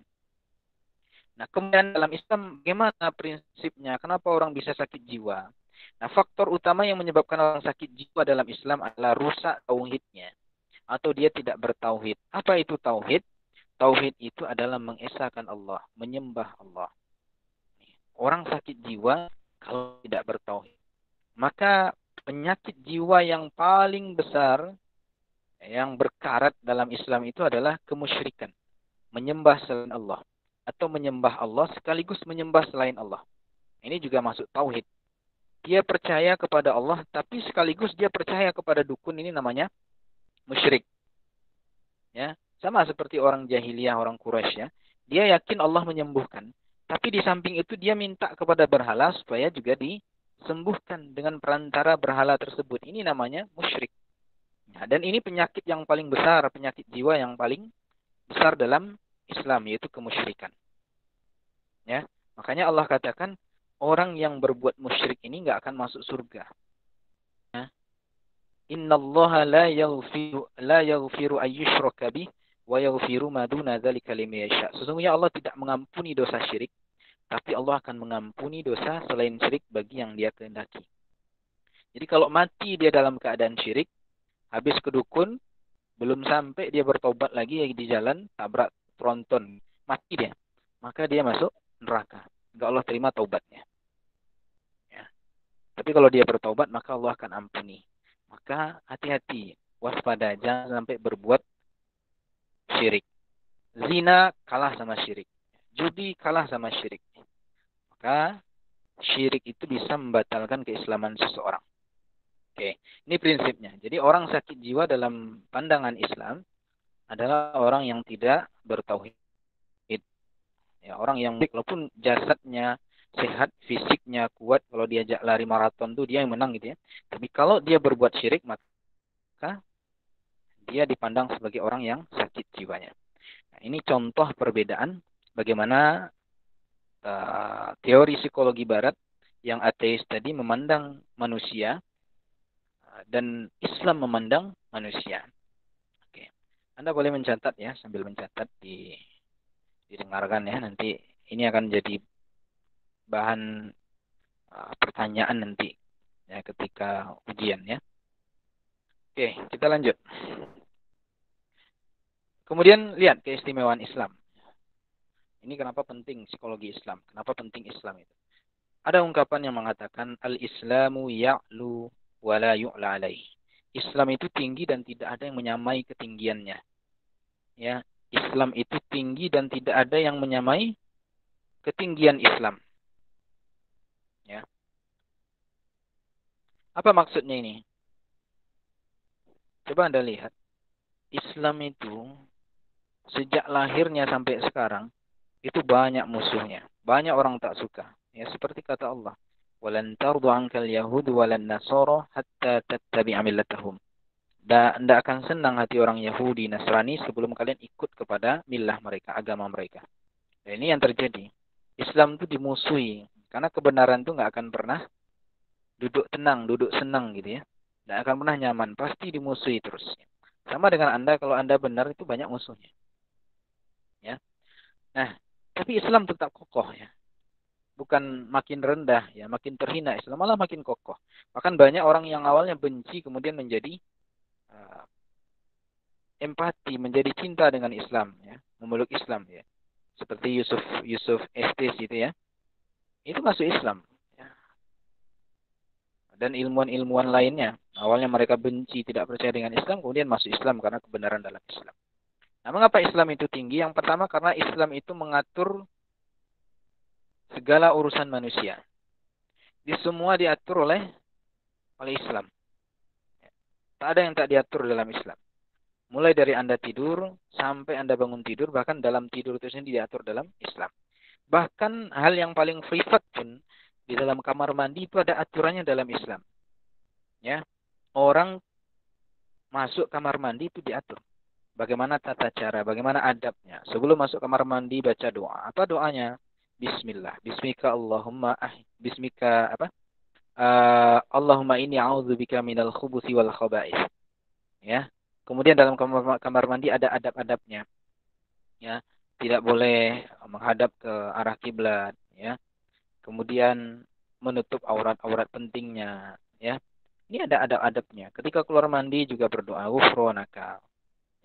Nah, kemudian dalam Islam bagaimana prinsipnya? Kenapa orang bisa sakit jiwa? Nah, faktor utama yang menyebabkan orang sakit jiwa dalam Islam adalah rusak tauhidnya. Atau dia tidak bertauhid. Apa itu tauhid? Tauhid itu adalah mengesahkan Allah, menyembah Allah. Orang sakit jiwa kalau tidak bertauhid. Maka penyakit jiwa yang paling besar yang berkarat dalam Islam itu adalah kemusyrikan. Menyembah selain Allah. Atau menyembah Allah sekaligus menyembah selain Allah. Ini juga masuk tauhid. Dia percaya kepada Allah tapi sekaligus dia percaya kepada dukun, ini namanya musyrik. Ya. Sama seperti orang jahiliyah, orang Quraisy ya. Dia yakin Allah menyembuhkan. Tapi di samping itu dia minta kepada berhala supaya juga disembuhkan dengan perantara berhala tersebut. Ini namanya musyrik. Nah, dan ini penyakit yang paling besar, penyakit jiwa yang paling besar dalam Islam, yaitu kemusyrikan. Ya, makanya Allah katakan orang yang berbuat musyrik ini nggak akan masuk surga. Ya. Innallaha la yaghfiru ayyushraka bih wa yaghfiru ma duna dzalika liman yasha. Sesungguhnya Allah tidak mengampuni dosa syirik, tapi Allah akan mengampuni dosa selain syirik bagi yang Dia kehendaki. Jadi kalau mati dia dalam keadaan syirik, habis ke dukun, belum sampai dia bertobat lagi di jalan, tabrak tronton, mati dia. Maka dia masuk neraka. Enggak Allah terima taubatnya. Ya. Tapi kalau dia bertobat, maka Allah akan ampuni. Maka hati-hati, waspada, jangan sampai berbuat syirik. Zina kalah sama syirik. Judi kalah sama syirik. Maka syirik itu bisa membatalkan keislaman seseorang. Oke, ini prinsipnya. Jadi orang sakit jiwa dalam pandangan Islam adalah orang yang tidak bertauhid. Ya, orang yang walaupun jasadnya sehat, fisiknya kuat, kalau diajak lari maraton tuh dia yang menang gitu ya. Tapi kalau dia berbuat syirik, maka dia dipandang sebagai orang yang sakit jiwanya. Nah, ini contoh perbedaan bagaimana teori psikologi barat yang ateis tadi memandang manusia dan Islam memandang manusia. Oke. Anda boleh mencatat ya, sambil mencatat didengarkan ya, nanti ini akan jadi bahan pertanyaan nanti ya ketika ujian ya. Oke, kita lanjut. Kemudian lihat keistimewaan Islam. Ini kenapa penting psikologi Islam? Kenapa penting Islam itu? Ada ungkapan yang mengatakan al-Islamu ya'lu wa la yu'la alaih. Islam itu tinggi dan tidak ada yang menyamai ketinggiannya. Ya, Islam itu tinggi dan tidak ada yang menyamai ketinggian Islam. Ya. Apa maksudnya ini? Coba Anda lihat. Islam itu sejak lahirnya sampai sekarang itu banyak musuhnya. Banyak orang tak suka. Ya, seperti kata Allah, "Walan tardu 'ankal yahud walan nasara hatta tattabi'a millatahum." Tidak akan senang hati orang Yahudi, Nasrani sebelum kalian ikut kepada millah mereka, agama mereka. Dan ini yang terjadi. Islam itu dimusuhi karena kebenaran itu nggak akan pernah duduk tenang, duduk senang gitu ya. Nggak akan pernah nyaman, pasti dimusuhi terus. Sama dengan Anda, kalau Anda benar itu banyak musuhnya. Ya. Nah, tapi Islam tetap kokoh ya. Bukan makin rendah ya, makin terhina. Islam malah makin kokoh. Bahkan banyak orang yang awalnya benci kemudian menjadi empati, menjadi cinta dengan Islam, ya, memeluk Islam, ya. Seperti Yusuf Estes itu, ya. Itu masuk Islam. Ya. Dan ilmuwan-ilmuwan lainnya. Awalnya mereka benci, tidak percaya dengan Islam, kemudian masuk Islam karena kebenaran dalam Islam. Nah, mengapa Islam itu tinggi? Yang pertama karena Islam itu mengatur segala urusan manusia. Di semua diatur oleh Islam. Tak ada yang tak diatur dalam Islam. Mulai dari Anda tidur sampai Anda bangun tidur, bahkan dalam tidur itu sendiri diatur dalam Islam. Bahkan hal yang paling privat pun di dalam kamar mandi itu ada aturannya dalam Islam. Ya. Orang masuk kamar mandi itu diatur. Bagaimana tata cara, bagaimana adabnya. Sebelum masuk kamar mandi baca doa. Apa doanya? Bismillah. Bismika Allahumma bismika apa? Allahumma inni a'udzubika minal khubuthi wal khaba'ith. Ya. Kemudian dalam kamar mandi ada adab-adabnya. Ya, tidak boleh menghadap ke arah kiblat, ya. Kemudian menutup aurat-aurat pentingnya, ya. Ini ada adab-adabnya. Ketika keluar mandi juga berdoa ghufranaka,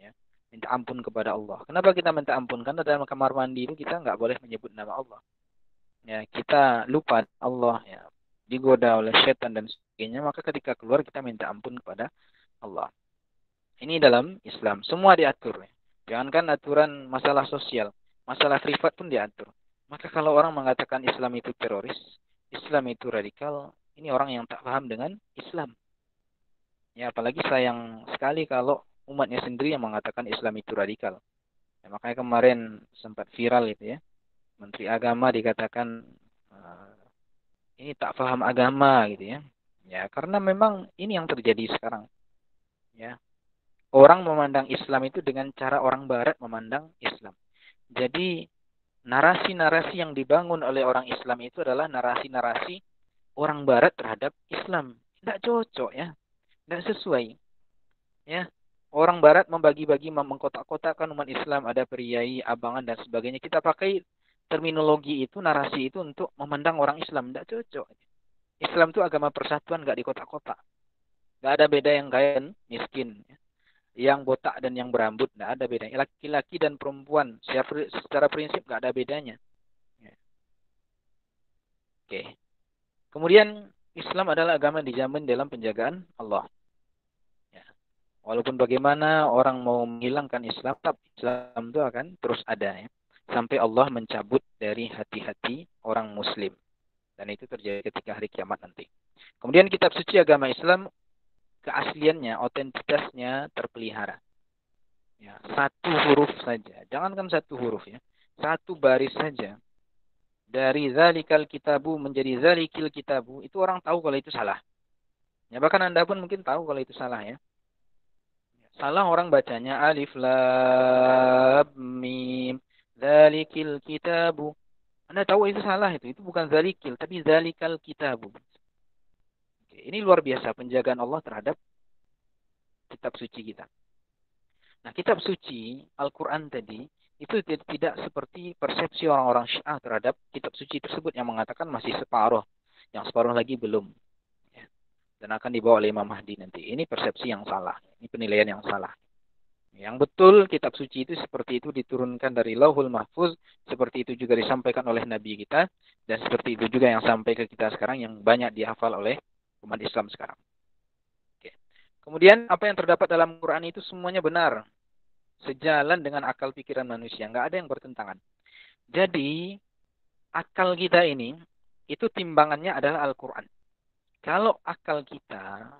ya. Minta ampun kepada Allah. Kenapa kita minta ampun? Karena dalam kamar mandi itu kita nggak boleh menyebut nama Allah. Ya, kita lupa Allah, ya. Digoda oleh setan dan sebagainya, maka ketika keluar kita minta ampun kepada Allah. Ini dalam Islam. Semua diatur. Jangankan aturan masalah sosial. Masalah privat pun diatur. Maka kalau orang mengatakan Islam itu teroris, Islam itu radikal, ini orang yang tak paham dengan Islam. Ya, apalagi sayang sekali kalau umatnya sendiri yang mengatakan Islam itu radikal. Ya, makanya kemarin sempat viral itu, ya. Menteri Agama dikatakan ini tak paham agama gitu, ya. Ya, karena memang ini yang terjadi sekarang. Ya. Orang memandang Islam itu dengan cara orang Barat memandang Islam. Jadi narasi-narasi yang dibangun oleh orang Islam itu adalah narasi-narasi orang Barat terhadap Islam. Tidak cocok, ya. Tidak sesuai. Ya. Orang Barat membagi-bagi, mengkotak-kotakkan umat Islam, ada priai, abangan dan sebagainya. Kita pakai terminologi itu, narasi itu untuk memandang orang Islam. Tidak cocok. Islam itu agama persatuan, nggak dikotak-kotak. Nggak ada beda yang kaya dan miskin. Ya. Yang botak dan yang berambut, tidak ada bedanya. Laki-laki dan perempuan secara prinsip tidak ada bedanya. Oke. Kemudian Islam adalah agama yang dijamin dalam penjagaan Allah. Ya. Walaupun bagaimana orang mau menghilangkan Islam, tetap Islam itu akan terus ada, ya. Sampai Allah mencabut dari hati-hati orang Muslim. Dan itu terjadi ketika hari kiamat nanti. Kemudian kitab suci agama Islam, keasliannya, otentitasnya terpelihara. Ya, satu huruf saja. Jangankan satu huruf, ya. Satu baris saja. Dari zalikal kitabu menjadi zalikil kitabu. Itu orang tahu kalau itu salah. Ya, bahkan Anda pun mungkin tahu kalau itu salah, ya. Salah orang bacanya alif lam mim. Zalikil kitabu. Anda tahu itu salah itu. Itu bukan zalikil, tapi zalikal kitabu. Ini luar biasa penjagaan Allah terhadap kitab suci kita. Nah, kitab suci Al-Quran tadi itu tidak seperti persepsi orang-orang Syiah terhadap kitab suci tersebut yang mengatakan masih separuh. Yang separuh lagi belum. Ya. Dan akan dibawa oleh Imam Mahdi nanti. Ini persepsi yang salah. Ini penilaian yang salah. Yang betul kitab suci itu seperti itu diturunkan dari Lauhul Mahfuz. Seperti itu juga disampaikan oleh Nabi kita. Dan seperti itu juga yang sampai ke kita sekarang yang banyak dihafal oleh umat Islam sekarang. Oke. Kemudian apa yang terdapat dalam Quran itu semuanya benar. Sejalan dengan akal pikiran manusia. Nggak ada yang bertentangan. Jadi akal kita ini itu timbangannya adalah Al-Quran. Kalau akal kita,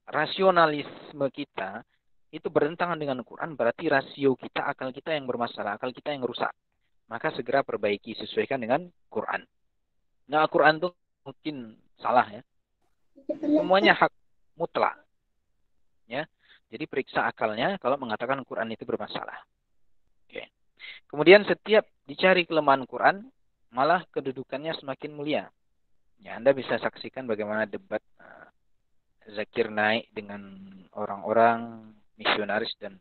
rasionalisme kita itu bertentangan dengan Al-Quran, berarti rasio kita, akal kita yang bermasalah, akal kita yang rusak. Maka segera perbaiki, sesuaikan dengan Quran. Nah, Al-Quran itu mungkin salah, ya. Semuanya hak mutlak. Ya. Jadi periksa akalnya kalau mengatakan Quran itu bermasalah. Oke. Kemudian setiap dicari kelemahan Quran, malah kedudukannya semakin mulia. Ya, Anda bisa saksikan bagaimana debat Zakir Naik dengan orang-orang misionaris dan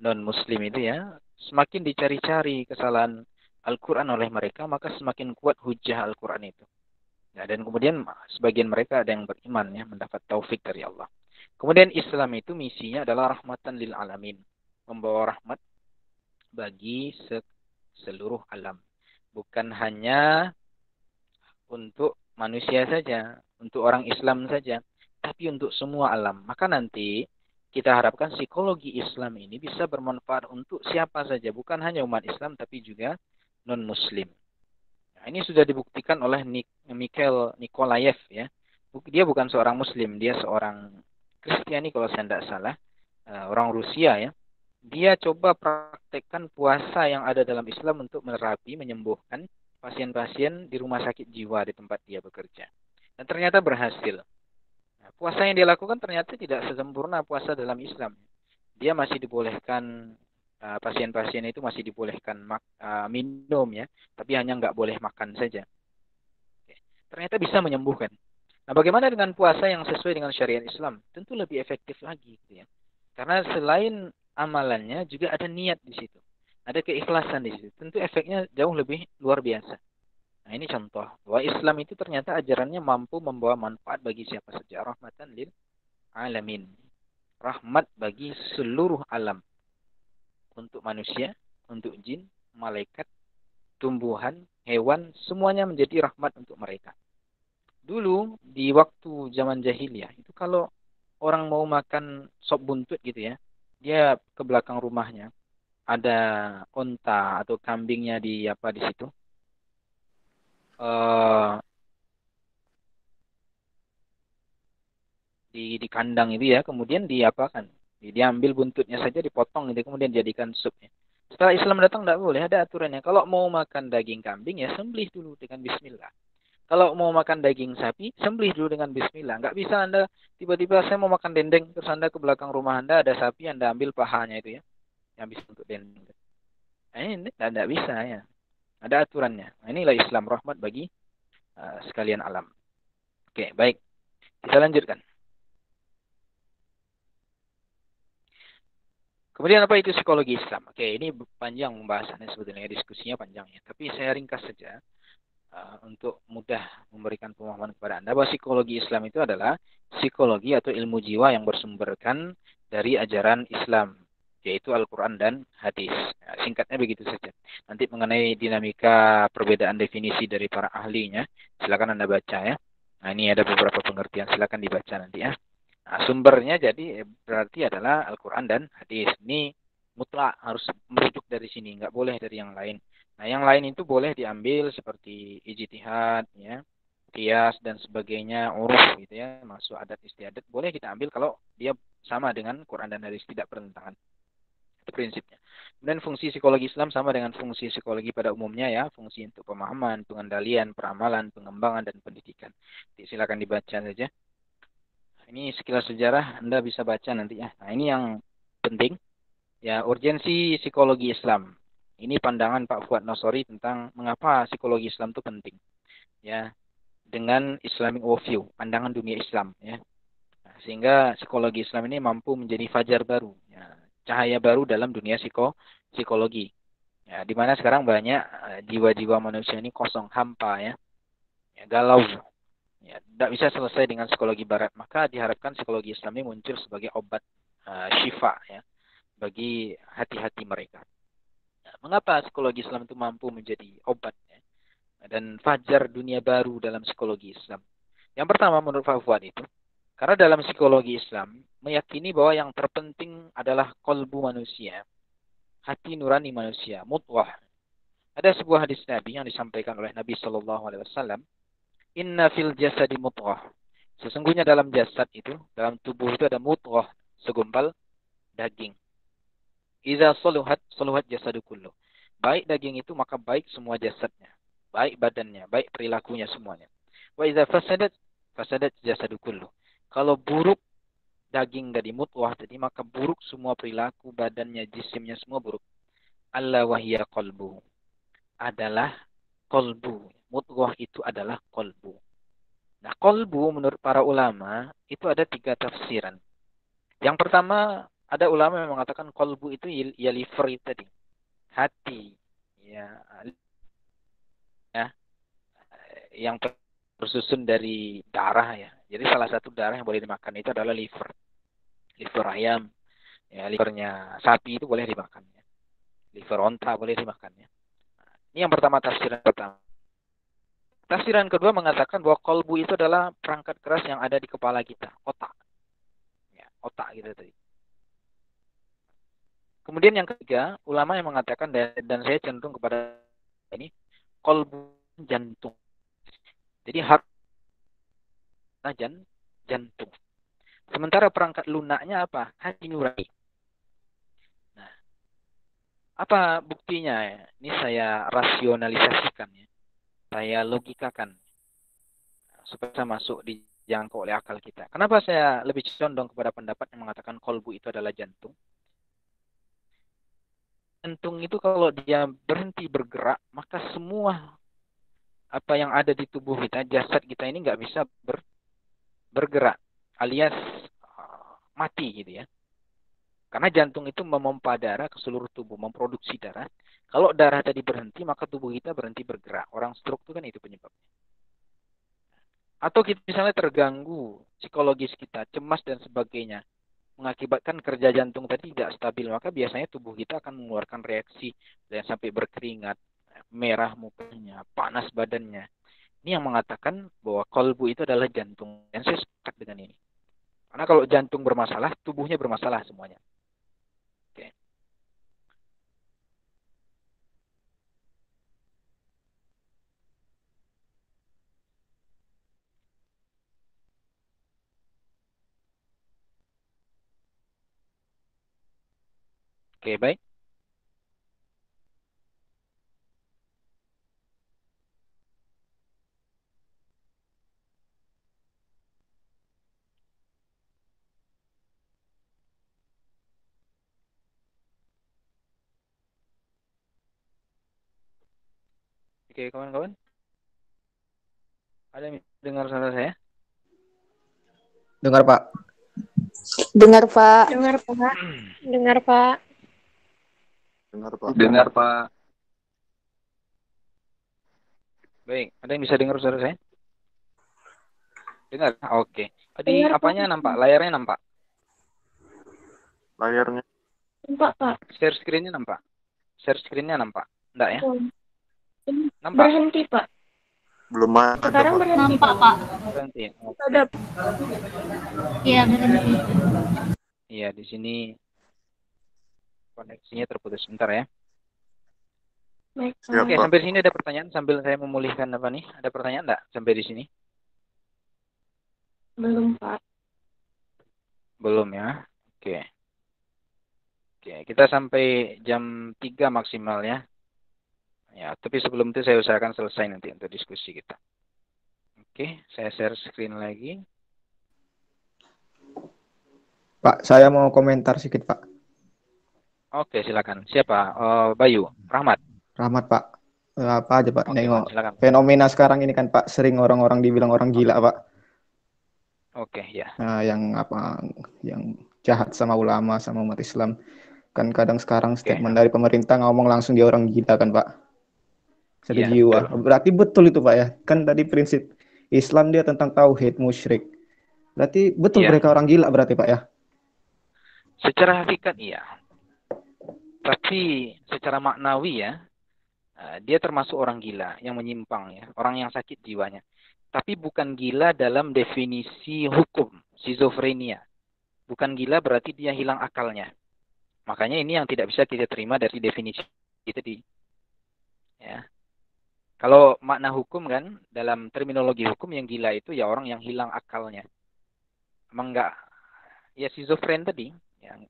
non-muslim itu, ya. Semakin dicari-cari kesalahan Al-Quran oleh mereka, maka semakin kuat hujah Al-Quran itu. Ya, dan kemudian sebagian mereka ada yang beriman, ya, mendapat taufik dari Allah. Kemudian Islam itu misinya adalah rahmatan lil alamin. Membawa rahmat bagi seluruh alam. Bukan hanya untuk manusia saja, untuk orang Islam saja, tapi untuk semua alam. Maka nanti kita harapkan psikologi Islam ini bisa bermanfaat untuk siapa saja, bukan hanya umat Islam, tapi juga non-Muslim. Nah, ini sudah dibuktikan oleh Mikhail Nikolaev, ya. Dia bukan seorang Muslim, dia seorang Kristiani kalau saya tidak salah, orang Rusia, ya. Dia coba praktekkan puasa yang ada dalam Islam untuk menerapi, menyembuhkan pasien-pasien di rumah sakit jiwa di tempat dia bekerja. Dan ternyata berhasil. Nah, puasa yang dia lakukan ternyata tidak sesempurna puasa dalam Islam. Dia masih dibolehkan, pasien-pasien itu masih dibolehkan minum, ya, tapi hanya nggak boleh makan saja. Ternyata bisa menyembuhkan. Nah, bagaimana dengan puasa yang sesuai dengan syariat Islam? Tentu lebih efektif lagi, gitu ya. Karena selain amalannya juga ada niat di situ. Ada keikhlasan di situ. Tentu efeknya jauh lebih luar biasa. Nah, ini contoh bahwa Islam itu ternyata ajarannya mampu membawa manfaat bagi siapa saja. Rahmatan lil alamin. Rahmat bagi seluruh alam. Untuk manusia, untuk jin, malaikat, tumbuhan, hewan, semuanya menjadi rahmat untuk mereka. Dulu di waktu zaman jahiliyah itu kalau orang mau makan sop buntut gitu, ya, dia ke belakang rumahnya ada onta atau kambingnya di situ, eh di kandang itu, ya, kemudian diapakan, diambil buntutnya saja, dipotong gitu, kemudian dijadikan supnya. Setelah Islam datang tidak boleh, ada aturannya. Kalau mau makan daging kambing, ya sembelih dulu dengan bismillah. Kalau mau makan daging sapi, sembelih dulu dengan bismillah. Nggak bisa Anda tiba-tiba saya mau makan dendeng, terus Anda ke belakang rumah Anda ada sapi, Anda ambil pahanya itu, ya, yang bisa untuk dendeng. Nah, ini tidak bisa, ya. Ada aturannya. Nah, inilah Islam, rahmat bagi sekalian alam. Oke, baik. Kita lanjutkan. Kemudian apa itu psikologi Islam? Oke, ini panjang pembahasannya sebetulnya, diskusinya panjang, ya. Tapi saya ringkas saja. Untuk mudah memberikan pemahaman kepada Anda bahwa psikologi Islam itu adalah psikologi atau ilmu jiwa yang bersumberkan dari ajaran Islam, yaitu Al-Quran dan hadis. Nah, singkatnya begitu saja. Nanti mengenai dinamika perbedaan definisi dari para ahlinya, silakan Anda baca, ya. Nah, ini ada beberapa pengertian, silakan dibaca nanti, ya. Nah, sumbernya jadi berarti adalah Al-Quran dan hadis. Ini mutlak harus merujuk dari sini, nggak boleh dari yang lain. Nah, yang lain itu boleh diambil seperti ijtihad, ya, qiyas dan sebagainya, uruf gitu, ya, masuk adat istiadat, boleh kita ambil kalau dia sama dengan Quran dan hadis, tidak bertentangan. Itu prinsipnya. Kemudian fungsi psikologi Islam sama dengan fungsi psikologi pada umumnya, ya, fungsi untuk pemahaman, pengendalian, peramalan, pengembangan dan pendidikan. Jadi, silakan dibaca saja. Ini sekilas sejarah, Anda bisa baca nanti, ya. Nah, ini yang penting, ya, urgensi psikologi Islam. Ini pandangan Pak Fuad Nosori tentang mengapa psikologi Islam itu penting, ya, dengan Islamic worldview, pandangan dunia Islam, ya. Nah, sehingga psikologi Islam ini mampu menjadi fajar baru, ya, cahaya baru dalam dunia psikologi, ya, di mana sekarang banyak jiwa-jiwa manusia ini kosong, hampa, ya, ya, galau, ya, tidak bisa selesai dengan psikologi Barat. Maka diharapkan psikologi Islam ini muncul sebagai obat syifa, ya, bagi hati-hati mereka. Mengapa psikologi Islam itu mampu menjadi obat, ya, dan fajar dunia baru dalam psikologi Islam? Yang pertama menurut Pak Fuad itu, karena dalam psikologi Islam meyakini bahwa yang terpenting adalah kolbu manusia, hati nurani manusia, mutwah. Ada sebuah hadis Nabi yang disampaikan oleh Nabi Shallallahu Alaihi Wasallam, Inna fil jasadi mutwah. Sesungguhnya dalam jasad itu, dalam tubuh itu ada mutwah, segumpal daging. Iza soluhat, soluhat jasadu kullu. Baik daging itu, maka baik semua jasadnya. Baik badannya, baik perilakunya semuanya. Wa iza fasadat, fasadat jasadu kullu. Kalau buruk daging dari mutwah tadi, maka buruk semua perilaku, badannya, jisimnya, semua buruk. Allah wahiyya qalbu. Adalah qalbu. Mutwah itu adalah qalbu. Nah, qalbu menurut para ulama, itu ada 3 tafsiran. Yang pertama, ada ulama yang mengatakan kolbu itu ya liver itu tadi, hati, ya, ya, yang bersusun dari darah, ya. Jadi salah satu darah yang boleh dimakan itu adalah liver. liver ayam, ya livernya sapi itu boleh dimakan. Ya. Liver onta boleh dimakan. Ya. Ini yang pertama, tafsiran pertama. Tafsiran kedua mengatakan bahwa kolbu itu adalah perangkat keras yang ada di kepala kita, otak. Ya, otak gitu tadi. Kemudian yang ketiga, ulama yang mengatakan, dan saya cenderung kepada ini, kolbu jantung. Jadi jantung. Sementara perangkat lunaknya apa? Hati nurani. Nah, apa buktinya? Ini saya rasionalisasikan ya. Saya logikakan supaya bisa masuk dijangkau oleh akal kita. Kenapa saya lebih condong kepada pendapat yang mengatakan kolbu itu adalah jantung? Jantung itu kalau dia berhenti bergerak, maka semua apa yang ada di tubuh kita, jasad kita ini nggak bisa bergerak, alias mati gitu ya. Karena jantung itu memompa darah ke seluruh tubuh, memproduksi darah. Kalau darah tadi berhenti, maka tubuh kita berhenti bergerak. Orang stroke itu kan itu penyebabnya. Atau kita misalnya terganggu psikologis kita, cemas dan sebagainya, mengakibatkan kerja jantung tadi tidak stabil, maka biasanya tubuh kita akan mengeluarkan reaksi dan sampai berkeringat, merah mukanya, panas badannya. Ini yang mengatakan bahwa kolbu itu adalah jantung. Dan saya sepakat dengan ini. Karena kalau jantung bermasalah, tubuhnya bermasalah semuanya. Oke. Oke, baik. Oke, kawan-kawan. Ada yang dengar suara saya? Dengar, Pak. Dengar, Pak. Dengar, Pak. Dengar, Pak. Dengar, Pak. Dengar, Pak. Baik, ada yang bisa dengar suara saya? Dengar? Oke. Tadi Dengar, apanya Pak. nampak? Layarnya nampak? Layarnya Nampak, Pak. Share screen-nya nampak? Share screen-nya nampak? Enggak ya? Nampak? Berhenti, Pak. belum ada, Sekarang Pak. berhenti. Nampak, Pak. Berhenti. Oke. Ada. Iya, berhenti. Iya, di sini koneksinya terputus. Sebentar ya. Baik, Siap, Oke, Pak. sampai sini ada pertanyaan sambil saya memulihkan apa nih? Ada pertanyaan enggak sampai di sini? belum, Pak. Belum ya. Oke. Oke, kita sampai jam 3 maksimal ya. Ya, tapi sebelum itu saya usahakan selesai nanti untuk diskusi kita. Oke, saya share screen lagi. Pak, saya mau komentar sedikit, Pak. Oke, silakan. Siapa? Bayu, Rahmat. Rahmat, Pak. Apa aja, Pak? Oke, Nengok Pak, silakan. fenomena sekarang ini kan, Pak, sering orang-orang dibilang orang gila, Pak. Oke, ya. Nah, yang jahat sama ulama, sama umat Islam. Kan kadang sekarang statement dari pemerintah ngomong langsung dia orang gila kan, Pak. Sakit Iya, jiwa. betul. Berarti betul itu, Pak ya. Kan tadi prinsip Islam dia tentang tauhid, musyrik. Berarti betul Iya. mereka orang gila berarti, Pak ya. Secara hakikat iya. Tapi secara maknawi ya, dia termasuk orang gila yang menyimpang ya, orang yang sakit jiwanya. Tapi bukan gila dalam definisi hukum, skizofrenia. Bukan gila berarti dia hilang akalnya. Makanya ini yang tidak bisa kita terima dari definisi tadi. Ya. Kalau makna hukum kan, dalam terminologi hukum yang gila itu ya orang yang hilang akalnya. Emang enggak, ya skizofren tadi, yang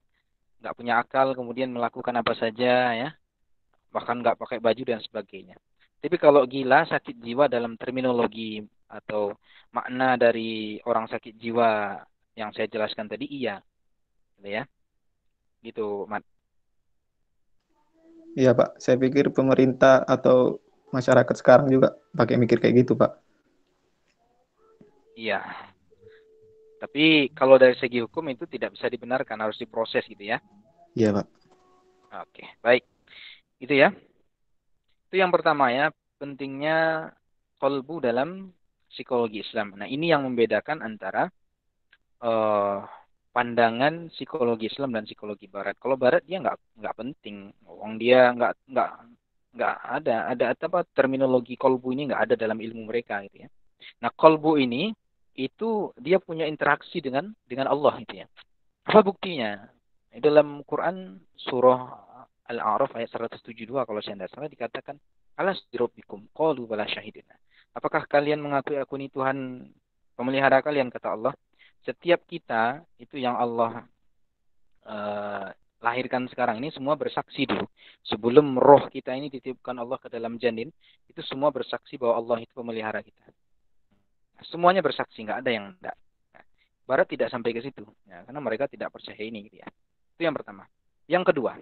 nggak punya akal kemudian melakukan apa saja ya, bahkan nggak pakai baju dan sebagainya. Tapi kalau gila, sakit jiwa dalam terminologi atau makna dari orang sakit jiwa yang saya jelaskan tadi iya, gitu ya, gitu, Mat. Iya, Pak. Saya pikir pemerintah atau masyarakat sekarang juga pakai mikir kayak gitu, Pak. Iya. Tapi kalau dari segi hukum itu tidak bisa dibenarkan, harus diproses gitu ya. Iya, Pak. Oke, baik. Itu ya. Itu yang pertama ya, pentingnya qalbu dalam psikologi Islam. Nah, ini yang membedakan antara pandangan psikologi Islam dan psikologi Barat. Kalau Barat dia nggak penting, orang dia nggak ada apa terminologi kolbu ini nggak ada dalam ilmu mereka gitu ya. Nah kolbu ini itu dia punya interaksi dengan Allah gitu ya. Apa buktinya? Dalam Quran surah Al-A'raf ayat 172 kalau saya tidak salah dikatakan alas birabbikum qalu bala syahidina. Apakah kalian mengakui aku ini Tuhan pemelihara kalian, kata Allah. Setiap kita itu yang Allah lahirkan sekarang ini semua bersaksi dulu. Sebelum roh kita ini dititipkan Allah ke dalam janin, itu semua bersaksi bahwa Allah itu pemelihara kita. Semuanya bersaksi, nggak ada yang enggak. Barat tidak sampai ke situ, ya, karena mereka tidak percaya ini, gitu ya. Itu yang pertama. Yang kedua,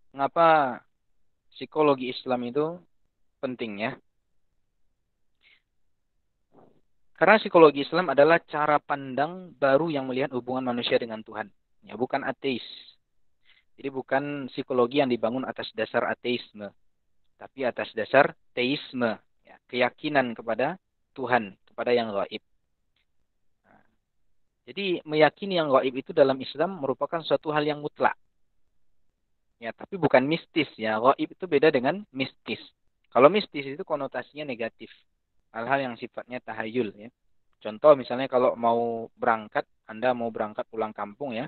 mengapa psikologi Islam itu penting ya? Karena psikologi Islam adalah cara pandang baru yang melihat hubungan manusia dengan Tuhan. Ya, bukan ateis. Jadi bukan psikologi yang dibangun atas dasar ateisme, tapi atas dasar teisme, ya, keyakinan kepada Tuhan, kepada yang gaib. Jadi meyakini yang gaib itu dalam Islam merupakan suatu hal yang mutlak. Ya, tapi bukan mistis ya. Gaib itu beda dengan mistis. Kalau mistis itu konotasinya negatif. Hal-hal yang sifatnya tahayul ya. Contoh misalnya kalau mau berangkat, Anda mau berangkat pulang kampung ya.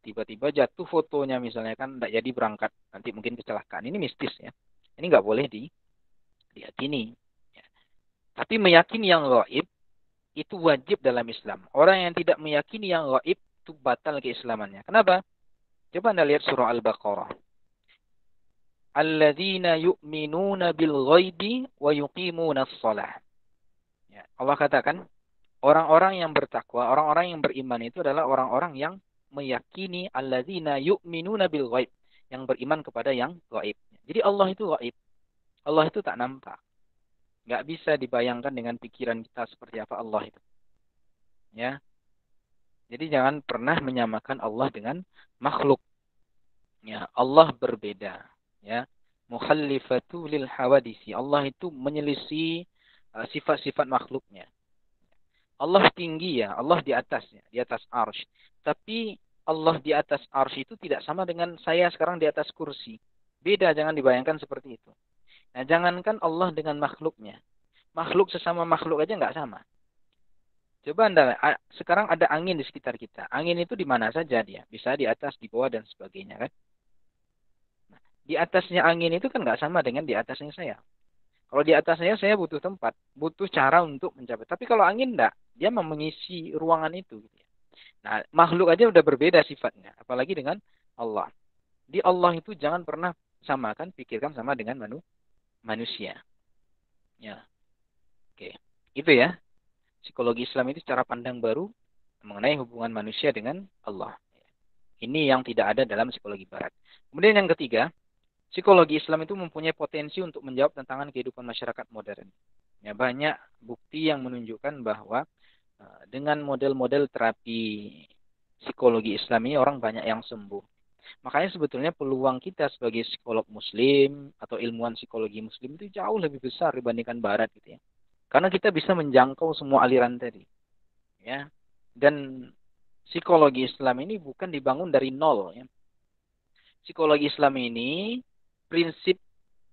Tiba-tiba jatuh fotonya misalnya kan tidak jadi berangkat. Nanti mungkin kecelakaan. Ini mistis ya. Ini nggak boleh diyakini. Ya. Tapi meyakini yang gaib itu wajib dalam Islam. Orang yang tidak meyakini yang gaib itu batal keislamannya. Kenapa? Coba Anda lihat surah Al-Baqarah. Alladzina yu'minuna bil ghaibi wa yuqimuna shalah. Ya, Allah katakan orang-orang yang bertakwa, orang-orang yang beriman itu adalah orang-orang yang meyakini alladzina yu'minuna bil ghaib, yang beriman kepada yang gaib. Jadi Allah itu gaib. Allah itu tak nampak. Nggak bisa dibayangkan dengan pikiran kita seperti apa Allah itu. Ya. Jadi jangan pernah menyamakan Allah dengan makhluk. Ya, Allah berbeda. Ya. Mukhallifatu lil hawadisi. Allah itu menyelisih sifat-sifat makhluknya. Allah tinggi ya, Allah di atasnya, di atas arsy. Tapi Allah di atas arsy itu tidak sama dengan saya sekarang di atas kursi. Beda, jangan dibayangkan seperti itu. Nah, jangankan Allah dengan makhluknya. Makhluk sesama makhluk aja nggak sama. Coba Anda, sekarang ada angin di sekitar kita. Angin itu di mana saja dia. Bisa di atas, di bawah, dan sebagainya kan. Nah, di atasnya angin itu kan nggak sama dengan di atasnya saya. Kalau di atasnya saya butuh tempat, butuh cara untuk mencapai. Tapi kalau angin enggak, dia mengisi ruangan itu. Nah, makhluk aja udah berbeda sifatnya. Apalagi dengan Allah. Di Allah itu jangan pernah samakan, pikirkan sama dengan manusia. Ya. Oke. Itu ya. Psikologi Islam itu cara pandang baru mengenai hubungan manusia dengan Allah. Ini yang tidak ada dalam psikologi Barat. Kemudian yang ketiga, psikologi Islam itu mempunyai potensi untuk menjawab tantangan kehidupan masyarakat modern. Ya, banyak bukti yang menunjukkan bahwa dengan model-model terapi psikologi Islam ini orang banyak yang sembuh. Makanya sebetulnya peluang kita sebagai psikolog muslim atau ilmuwan psikologi muslim itu jauh lebih besar dibandingkan Barat gitu ya. Karena kita bisa menjangkau semua aliran tadi. Ya. Dan psikologi Islam ini bukan dibangun dari nol ya. Psikologi Islam ini prinsip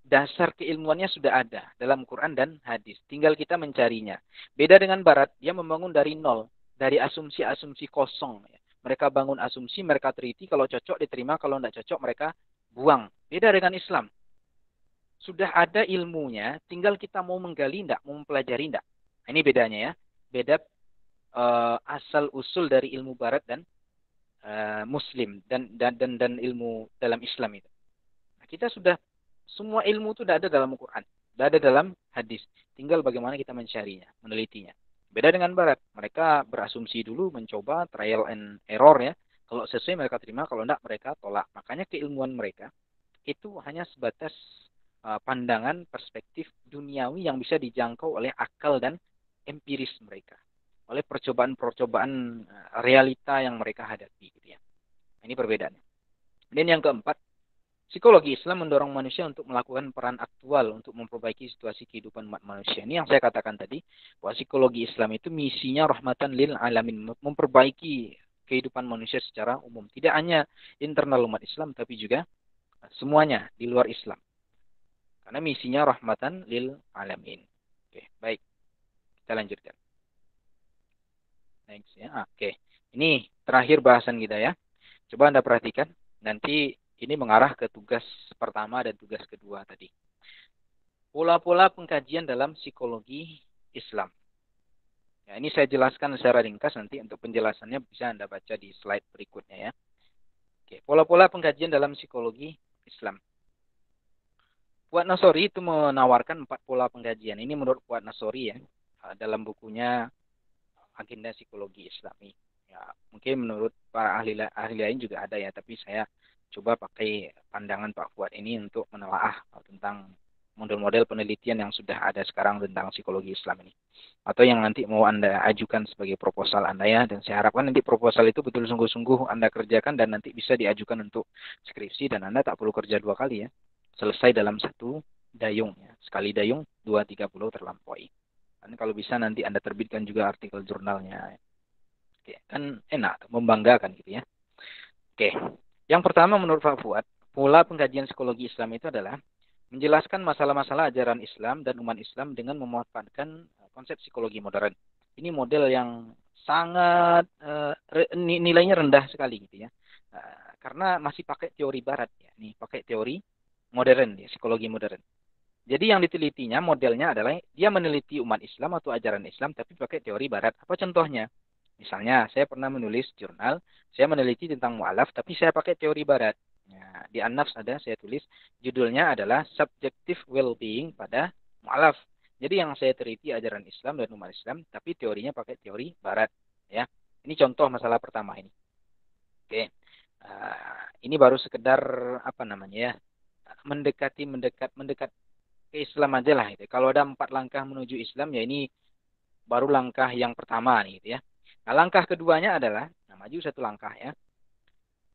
dasar keilmuannya sudah ada dalam Quran dan hadis. Tinggal kita mencarinya. Beda dengan Barat, dia membangun dari nol. Dari asumsi-asumsi kosong. Mereka bangun asumsi, mereka teliti. Kalau cocok diterima, kalau tidak cocok mereka buang. Beda dengan Islam. Sudah ada ilmunya, tinggal kita mau menggali tidak, mau mempelajari tidak. Ini bedanya ya. Beda asal-usul dari ilmu Barat dan Muslim dan ilmu dalam Islam itu. Nah, kita sudah semua ilmu itu sudah ada dalam Al-Quran, sudah ada dalam hadis. Tinggal bagaimana kita mencarinya, menelitinya. Beda dengan Barat, mereka berasumsi dulu, mencoba trial and error ya. Kalau sesuai mereka terima, kalau tidak mereka tolak. Makanya keilmuan mereka itu hanya sebatas pandangan perspektif duniawi yang bisa dijangkau oleh akal dan empiris mereka. Oleh percobaan-percobaan realita yang mereka hadapi. Gitu ya. Ini perbedaannya. Dan yang keempat, psikologi Islam mendorong manusia untuk melakukan peran aktual untuk memperbaiki situasi kehidupan umat manusia. Ini yang saya katakan tadi, bahwa psikologi Islam itu misinya rahmatan lil alamin, memperbaiki kehidupan manusia secara umum. Tidak hanya internal umat Islam, tapi juga semuanya di luar Islam. Karena misinya rahmatan lil alamin. Oke, baik. Kita lanjutkan. Next ya. Oke. Ini terakhir bahasan kita ya. Coba Anda perhatikan. Nanti ini mengarah ke tugas pertama dan tugas kedua tadi. Pola-pola pengkajian dalam psikologi Islam. Ya, ini saya jelaskan secara ringkas, nanti untuk penjelasannya bisa Anda baca di slide berikutnya ya. Oke, pola-pola pengkajian dalam psikologi Islam. Fuad Nasori itu menawarkan 4 pola pengkajian. Ini menurut Fuad Nasori ya, dalam bukunya Agenda Psikologi Islami. Ya, mungkin menurut para ahli lain juga ada ya, tapi saya coba pakai pandangan Pak Fuad ini untuk menelaah tentang model-model penelitian yang sudah ada sekarang tentang psikologi Islam ini. Atau yang nanti mau Anda ajukan sebagai proposal Anda ya. Dan saya harapkan nanti proposal itu betul sungguh-sungguh Anda kerjakan dan nanti bisa diajukan untuk skripsi. Dan Anda tak perlu kerja 2 kali ya. Selesai dalam 1 dayung ya. Sekali dayung 2-3 pulau terlampaui. Dan kalau bisa nanti Anda terbitkan juga artikel jurnalnya. Oke, kan enak, membanggakan gitu ya. Oke, yang pertama menurut Pak Fuad, pola pengkajian psikologi Islam itu adalah menjelaskan masalah-masalah ajaran Islam dan umat Islam dengan memanfaatkan konsep psikologi modern. Ini model yang sangat nilainya rendah sekali gitu ya. Karena masih pakai teori barat ya. Nih, pakai teori modern ya, psikologi modern. Jadi yang ditelitinya modelnya adalah dia meneliti umat Islam atau ajaran Islam tapi pakai teori barat. Apa contohnya? Misalnya saya pernah menulis jurnal, saya meneliti tentang mu'alaf tapi saya pakai teori barat. Ya, di An-Nafs ada saya tulis judulnya adalah Subjective Well-being pada mu'alaf. Jadi yang saya teliti ajaran Islam dan umat Islam tapi teorinya pakai teori barat ya. Ini contoh masalah pertama ini. Oke. Ini baru sekedar apa namanya ya? mendekat ke Islam aja lah gitu. Kalau ada 4 langkah menuju Islam ya ini baru langkah yang pertama nih gitu ya. Nah, langkah keduanya adalah maju 1 langkah ya.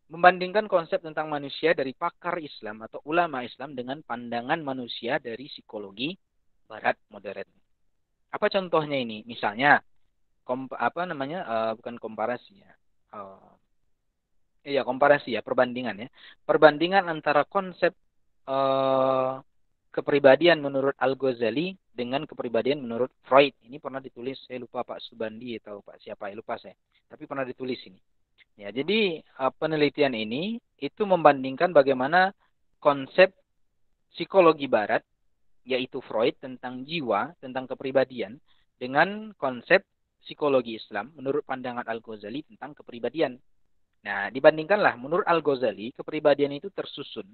Membandingkan konsep tentang manusia dari pakar Islam atau ulama Islam dengan pandangan manusia dari psikologi barat modern. Apa contohnya ini? Misalnya bukan komparasi ya. Komparasi ya, perbandingan ya. Perbandingan antara konsep kepribadian menurut Al-Ghazali dengan kepribadian menurut Freud. Ini pernah ditulis, saya lupa Pak Subandi atau Pak siapa ya, lupa saya. Tapi pernah ditulis ini. Ya, jadi penelitian ini itu membandingkan bagaimana konsep psikologi barat, yaitu Freud tentang jiwa, tentang kepribadian, dengan konsep psikologi Islam menurut pandangan Al-Ghazali tentang kepribadian. Nah, dibandingkanlah menurut Al-Ghazali, kepribadian itu tersusun,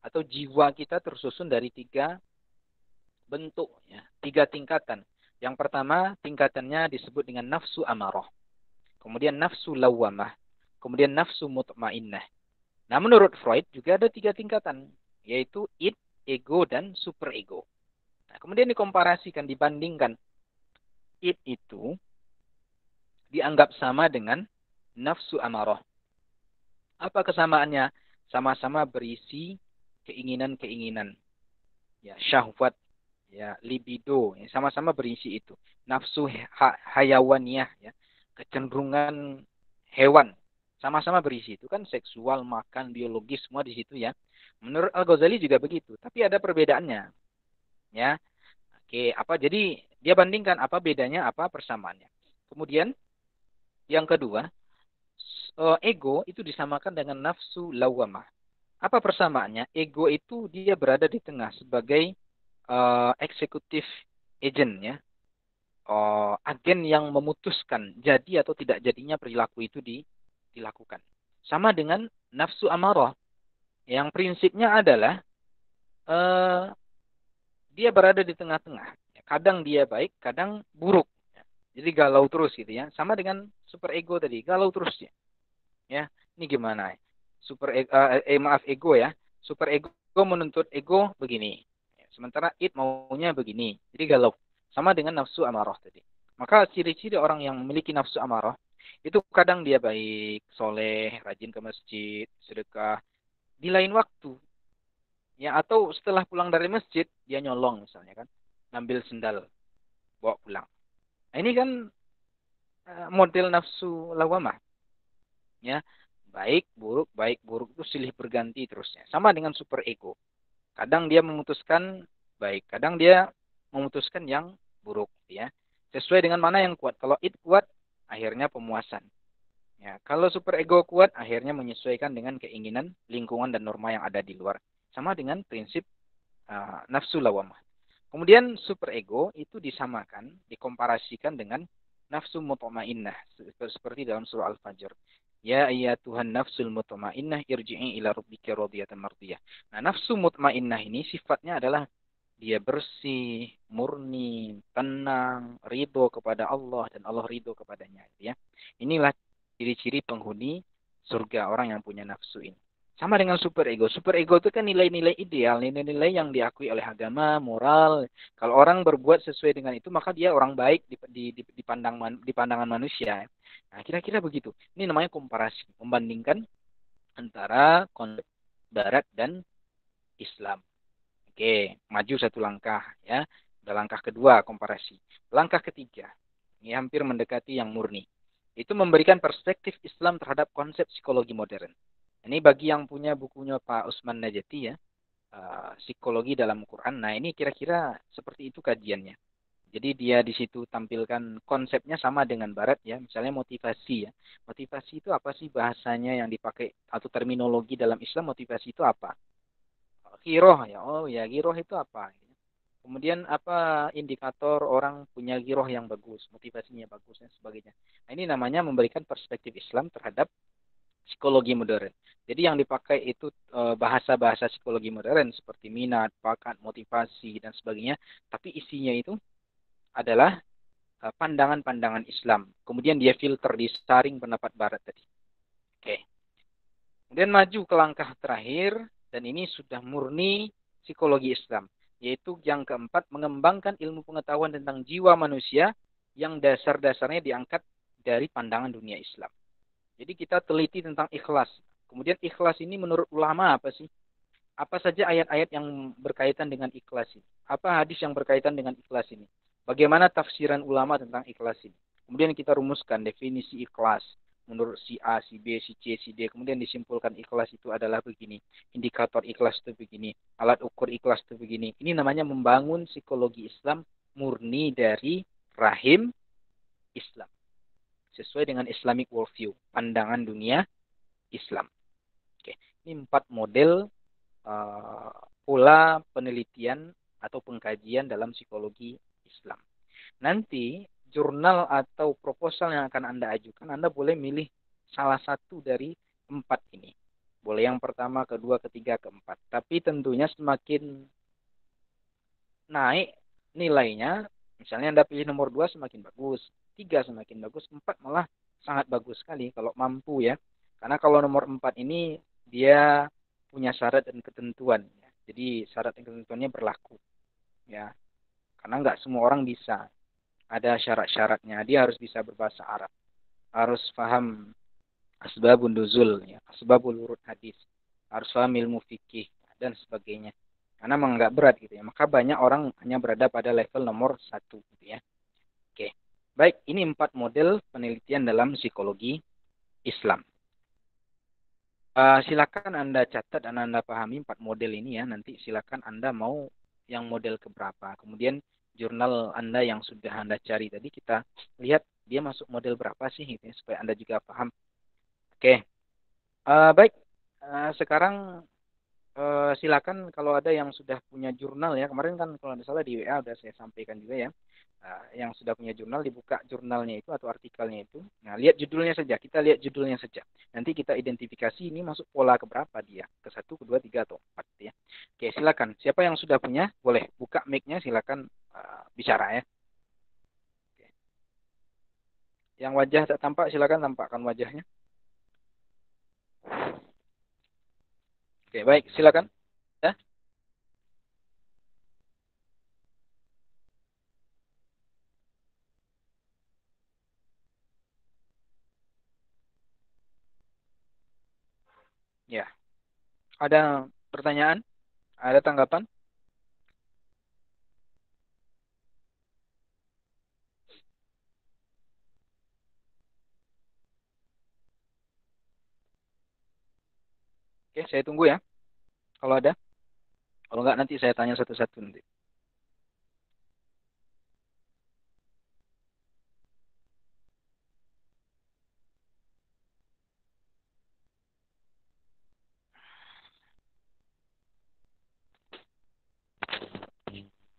atau jiwa kita tersusun dari 3 bentuk, ya, 3 tingkatan. Yang pertama, tingkatannya disebut dengan nafsu amarah. Kemudian nafsu lawamah. Kemudian nafsu mutmainnah. Nah, menurut Freud juga ada 3 tingkatan. Yaitu id, ego, dan superego. Nah, kemudian dikomparasikan, dibandingkan. Id itu dianggap sama dengan nafsu amarah. Apa kesamaannya? Sama-sama berisi keinginan-keinginan. Ya, syahwat, ya, libido. Ya, sama-sama berisi itu. Nafsu hayawaniyah, ya. Kecenderungan hewan sama-sama berisi itu kan seksual, makan, biologis semua di situ ya. Menurut Al-Ghazali juga begitu, tapi ada perbedaannya. Ya. Oke, jadi dia bandingkan apa bedanya, apa persamaannya. Kemudian yang kedua, ego itu disamakan dengan nafsu lawamah. Apa persamaannya? Ego itu dia berada di tengah sebagai eksekutif agent ya. Agen yang memutuskan jadi atau tidak jadinya perilaku itu dilakukan. Sama dengan nafsu amarah. Yang prinsipnya adalah dia berada di tengah-tengah. Kadang dia baik, kadang buruk. Jadi galau terus gitu ya. Sama dengan super ego tadi, galau terus ya. Ya, ini gimana? Ego ya. Super ego menuntut ego begini. Sementara id maunya begini. Jadi galau. Sama dengan nafsu amarah tadi. Maka ciri-ciri orang yang memiliki nafsu amarah, itu kadang dia baik, soleh, rajin ke masjid, sedekah, di lain waktu. Ya, atau setelah pulang dari masjid, dia nyolong misalnya kan. Ngambil sendal, bawa pulang. Nah, ini kan model nafsu lawamah. Ya, baik buruk itu silih berganti terusnya. Sama dengan super ego. Kadang dia memutuskan baik, kadang dia memutuskan yang buruk, ya. Sesuai dengan mana yang kuat. Kalau it kuat, akhirnya pemuasan. Ya, kalau super ego kuat, akhirnya menyesuaikan dengan keinginan lingkungan dan norma yang ada di luar. Sama dengan prinsip nafsu lawamah. Kemudian super ego itu disamakan, dikomparasikan dengan nafsu mutmainnah seperti dalam surah Al-Fajr. Ya Tuhan nafsul mutmainnah irji'i ila rabbika radiyatan mardiyah. Nah, nafsu mutmainnah ini sifatnya adalah dia bersih, murni, tenang, ridho kepada Allah dan Allah ridho kepadanya, ya. Inilah ciri-ciri penghuni surga, orang yang punya nafsu ini. Sama dengan super ego. Super ego itu kan nilai-nilai ideal, nilai-nilai yang diakui oleh agama, moral. Kalau orang berbuat sesuai dengan itu, maka dia orang baik di pandangan manusia. Nah, kira-kira begitu. Ini namanya komparasi, membandingkan antara konsep Barat dan Islam. Oke, maju satu langkah, ya. Udah langkah kedua komparasi. Langkah ketiga, ini hampir mendekati yang murni. Itu memberikan perspektif Islam terhadap konsep psikologi modern. Ini bagi yang punya bukunya Pak Usman Najati, ya, psikologi dalam Quran. Nah, ini kira-kira seperti itu kajiannya. Jadi dia di situ tampilkan konsepnya sama dengan Barat, ya. Misalnya motivasi, ya. Motivasi itu apa sih bahasanya yang dipakai atau terminologi dalam Islam? Motivasi itu apa? Giroh, ya. Oh ya, giroh itu apa? Kemudian apa indikator orang punya giroh yang bagus, motivasinya bagus dan sebagainya. Nah, ini namanya memberikan perspektif Islam terhadap psikologi modern. Jadi yang dipakai itu bahasa-bahasa psikologi modern seperti minat, bakat, motivasi dan sebagainya, tapi isinya itu adalah pandangan-pandangan Islam. Kemudian dia filter, disaring pendapat Barat tadi. Oke. Kemudian maju ke langkah terakhir, dan ini sudah murni psikologi Islam, yaitu yang keempat, mengembangkan ilmu pengetahuan tentang jiwa manusia yang dasar-dasarnya diangkat dari pandangan dunia Islam. Jadi kita teliti tentang ikhlas. Kemudian ikhlas ini menurut ulama apa sih? Apa saja ayat-ayat yang berkaitan dengan ikhlas ini? Apa hadis yang berkaitan dengan ikhlas ini? Bagaimana tafsiran ulama tentang ikhlas ini? Kemudian kita rumuskan definisi ikhlas menurut si A, si B, si C, si D. Kemudian disimpulkan ikhlas itu adalah begini. Indikator ikhlas itu begini. Alat ukur ikhlas itu begini. Ini namanya membangun psikologi Islam murni dari rahim Islam. Sesuai dengan Islamic worldview. Pandangan dunia Islam. Oke. Ini 4 model pola penelitian atau pengkajian dalam psikologi Islam. Nanti jurnal atau proposal yang akan Anda ajukan, Anda boleh milih salah satu dari 4 ini. Boleh yang pertama, kedua, ketiga, keempat. Tapi tentunya semakin naik nilainya, misalnya Anda pilih nomor 2 semakin bagus, 3 semakin bagus, 4 malah sangat bagus sekali kalau mampu, ya. Karena kalau nomor 4 ini dia punya syarat dan ketentuan. Jadi syarat dan ketentuannya berlaku, ya. Karena nggak semua orang bisa. Ada syarat-syaratnya. Dia harus bisa berbahasa Arab. Harus paham asbabun nuzul, ya, asbabul wurud hadis. Harus paham ilmu fikih dan sebagainya. Karena memang nggak berat gitu, ya. Maka banyak orang hanya berada pada level nomor 1 gitu, ya. Oke. Baik, ini 4 model penelitian dalam psikologi Islam. Silakan Anda catat dan Anda pahami 4 model ini, ya. Nanti silakan Anda mau yang model keberapa. Kemudian jurnal Anda yang sudah Anda cari tadi, kita lihat dia masuk model berapa sih gitu, ya, supaya Anda juga paham. Oke. Baik. Sekarang silakan kalau ada yang sudah punya jurnal, ya. Kemarin kan kalau tidak salah di WA sudah saya sampaikan juga, ya. Yang sudah punya jurnal, dibuka jurnalnya itu atau artikelnya itu. Nah, lihat judulnya saja. Kita lihat judulnya saja. Nanti kita identifikasi ini masuk pola keberapa dia. Ke 1, ke 2, 3, atau 4. Ya. Oke, silakan. Siapa yang sudah punya, boleh buka mic-nya, silakan bicara, ya. Oke. Yang wajah tak tampak, silakan tampakkan wajahnya. Oke, baik. Silakan. Ya. Ya. Ada pertanyaan? Ada tanggapan? Oke, saya tunggu ya. Kalau ada. Kalau enggak nanti saya tanya satu-satu nanti.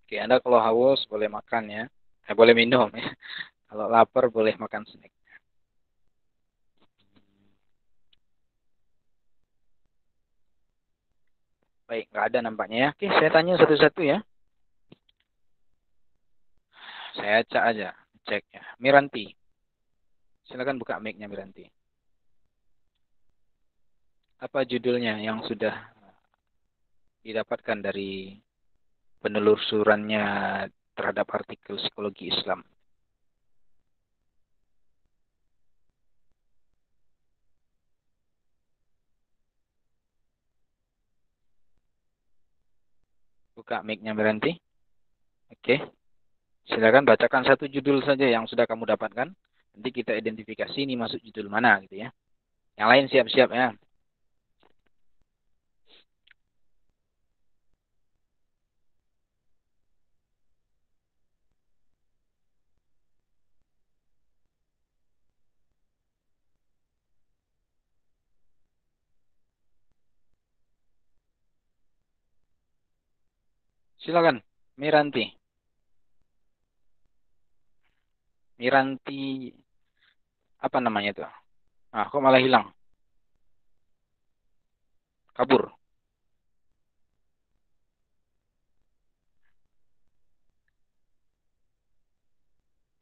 Oke, Anda kalau haus boleh makan ya. Boleh minum ya. Kalau lapar boleh makan snack. Baik, nggak ada nampaknya ya. Oke, saya tanya satu-satu ya. Saya cek aja, cek ya. Miranti, silakan buka mic-nya Miranti. Apa judulnya yang sudah didapatkan dari penelusurannya terhadap artikel psikologi Islam? Buka mic-nya Miranti. Oke. Silakan bacakan satu judul saja yang sudah kamu dapatkan. Nanti kita identifikasi ini masuk judul mana gitu ya. Yang lain siap-siap ya. Silakan, Miranti. Miranti apa namanya itu? Ah, kok malah hilang? Kabur.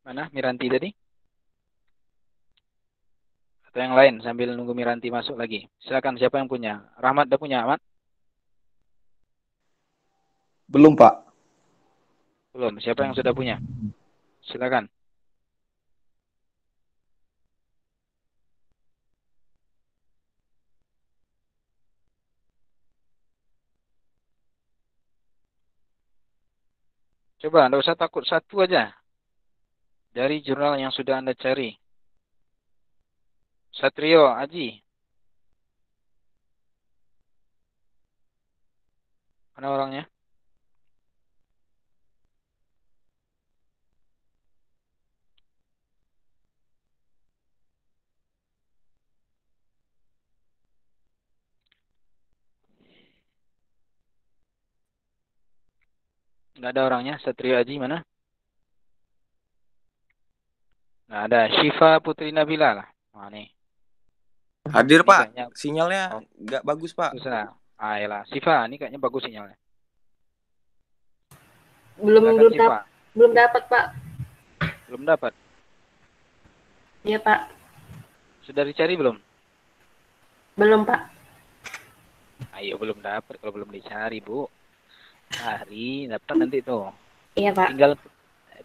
Mana Miranti tadi? Atau yang lain sambil nunggu Miranti masuk lagi. Silakan, siapa yang punya? Rahmat udah punya, Ahmad? Belum, Pak. Belum. Siapa yang sudah punya? Silakan. Coba, Anda usah takut, satu aja. Dari jurnal yang sudah Anda cari. Satrio, Aji. Mana orangnya? Nggak ada orangnya. Satrio Aji mana? Nggak ada. Syifa Putri Nabila lah. Nah, nih. Hadir, Ini Pak. kayaknya Sinyalnya nggak bagus, Pak. susah. Ayolah. Syifa, ini kayaknya bagus sinyalnya. Belum Silakan, belum Syifa. dapat belum dapat, Pak. Belum dapat. Iya, Pak. Sudah dicari belum? Belum, Pak. Ayo, belum dapat. Kalau belum dicari, Bu. Cari, dapat nanti tuh. Iya, Pak. Tinggal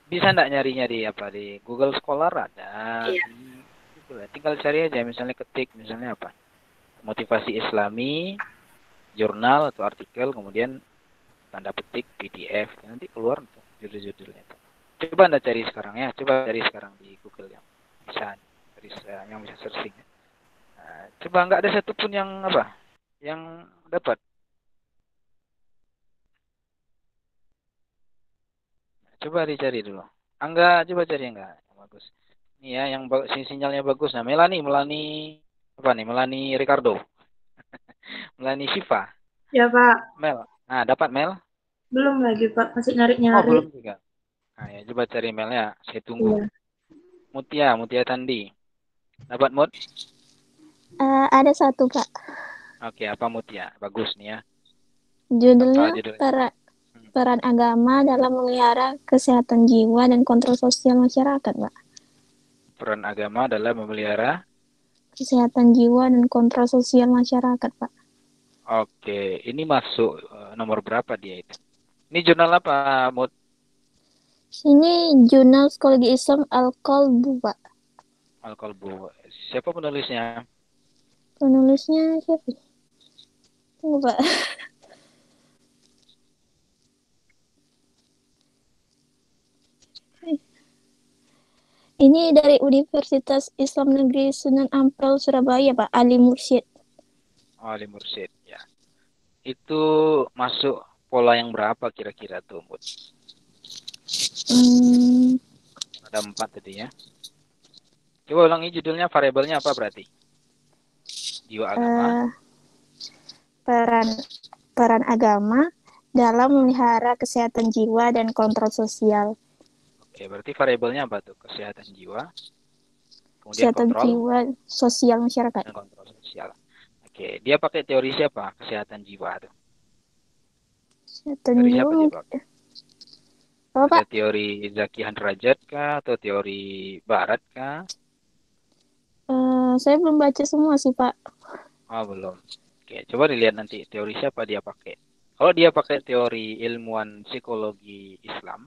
bisa nggak nyarinya di apa di Google Scholar ada. Iya. Tinggal cari aja, misalnya ketik misalnya apa? Motivasi Islami, jurnal atau artikel, kemudian tanda petik PDF, nanti keluar tuh judul-judulnya. Coba Anda cari sekarang ya, coba cari sekarang di Google yang bisa yang bisa searching. Nah, coba nggak ada satupun yang apa? Yang dapat. Coba dicari dulu. Angga, coba cari enggak yang bagus. Ini ya, yang sinyalnya bagus. Nah, Melani apa nih? Melani Ricardo. Melani Shiva. Ya, Pak. Mel. Nah, dapat Mel? Belum lagi, Pak. Masih Oh, nyari-nyari. belum juga. Nah, ya, coba cari Mel ya. Saya tunggu. Iya. Mutia Tandi. Dapat Mut? Ada satu, Pak. Oke, apa Mutia? Bagus nih ya. Judulnya Apa judulnya? peran agama dalam memelihara kesehatan jiwa dan kontrol sosial masyarakat, Pak. Peran agama dalam memelihara Kesehatan jiwa dan kontrol sosial masyarakat, Pak. Oke, ini masuk nomor berapa dia itu? Ini jurnal apa, Mut? Ini jurnal psikologi Islam Al-Qalbu, Pak. Al-Qalbu. Siapa penulisnya? Penulisnya siapa? Tunggu, Pak. Ini dari Universitas Islam Negeri Sunan Ampel, Surabaya, Pak. Ali Mursyid. Ali Mursyid. itu masuk pola yang berapa kira-kira tuh, Mut? Ada 4 tadi ya. Coba ulangi judulnya, variabelnya apa berarti? Jiwa agama. Peran agama dalam memelihara kesehatan jiwa dan kontrol sosial. Oke, berarti variabelnya apa tuh? Kesehatan jiwa, kemudian Kesehatan kontrol jiwa sosial masyarakat. dan kontrol sosial. Oke, dia pakai teori siapa? Kesehatan jiwa tuh. Kesehatan Teori jiwa siapa dia mungkin. pakai? Apa, Ada Pak? teori Zaki Derajat kah atau teori Barat kah? Saya belum baca semua sih, Pak. Oh, belum. Oke, coba dilihat nanti teori siapa dia pakai. Kalau dia pakai teori ilmuwan psikologi Islam,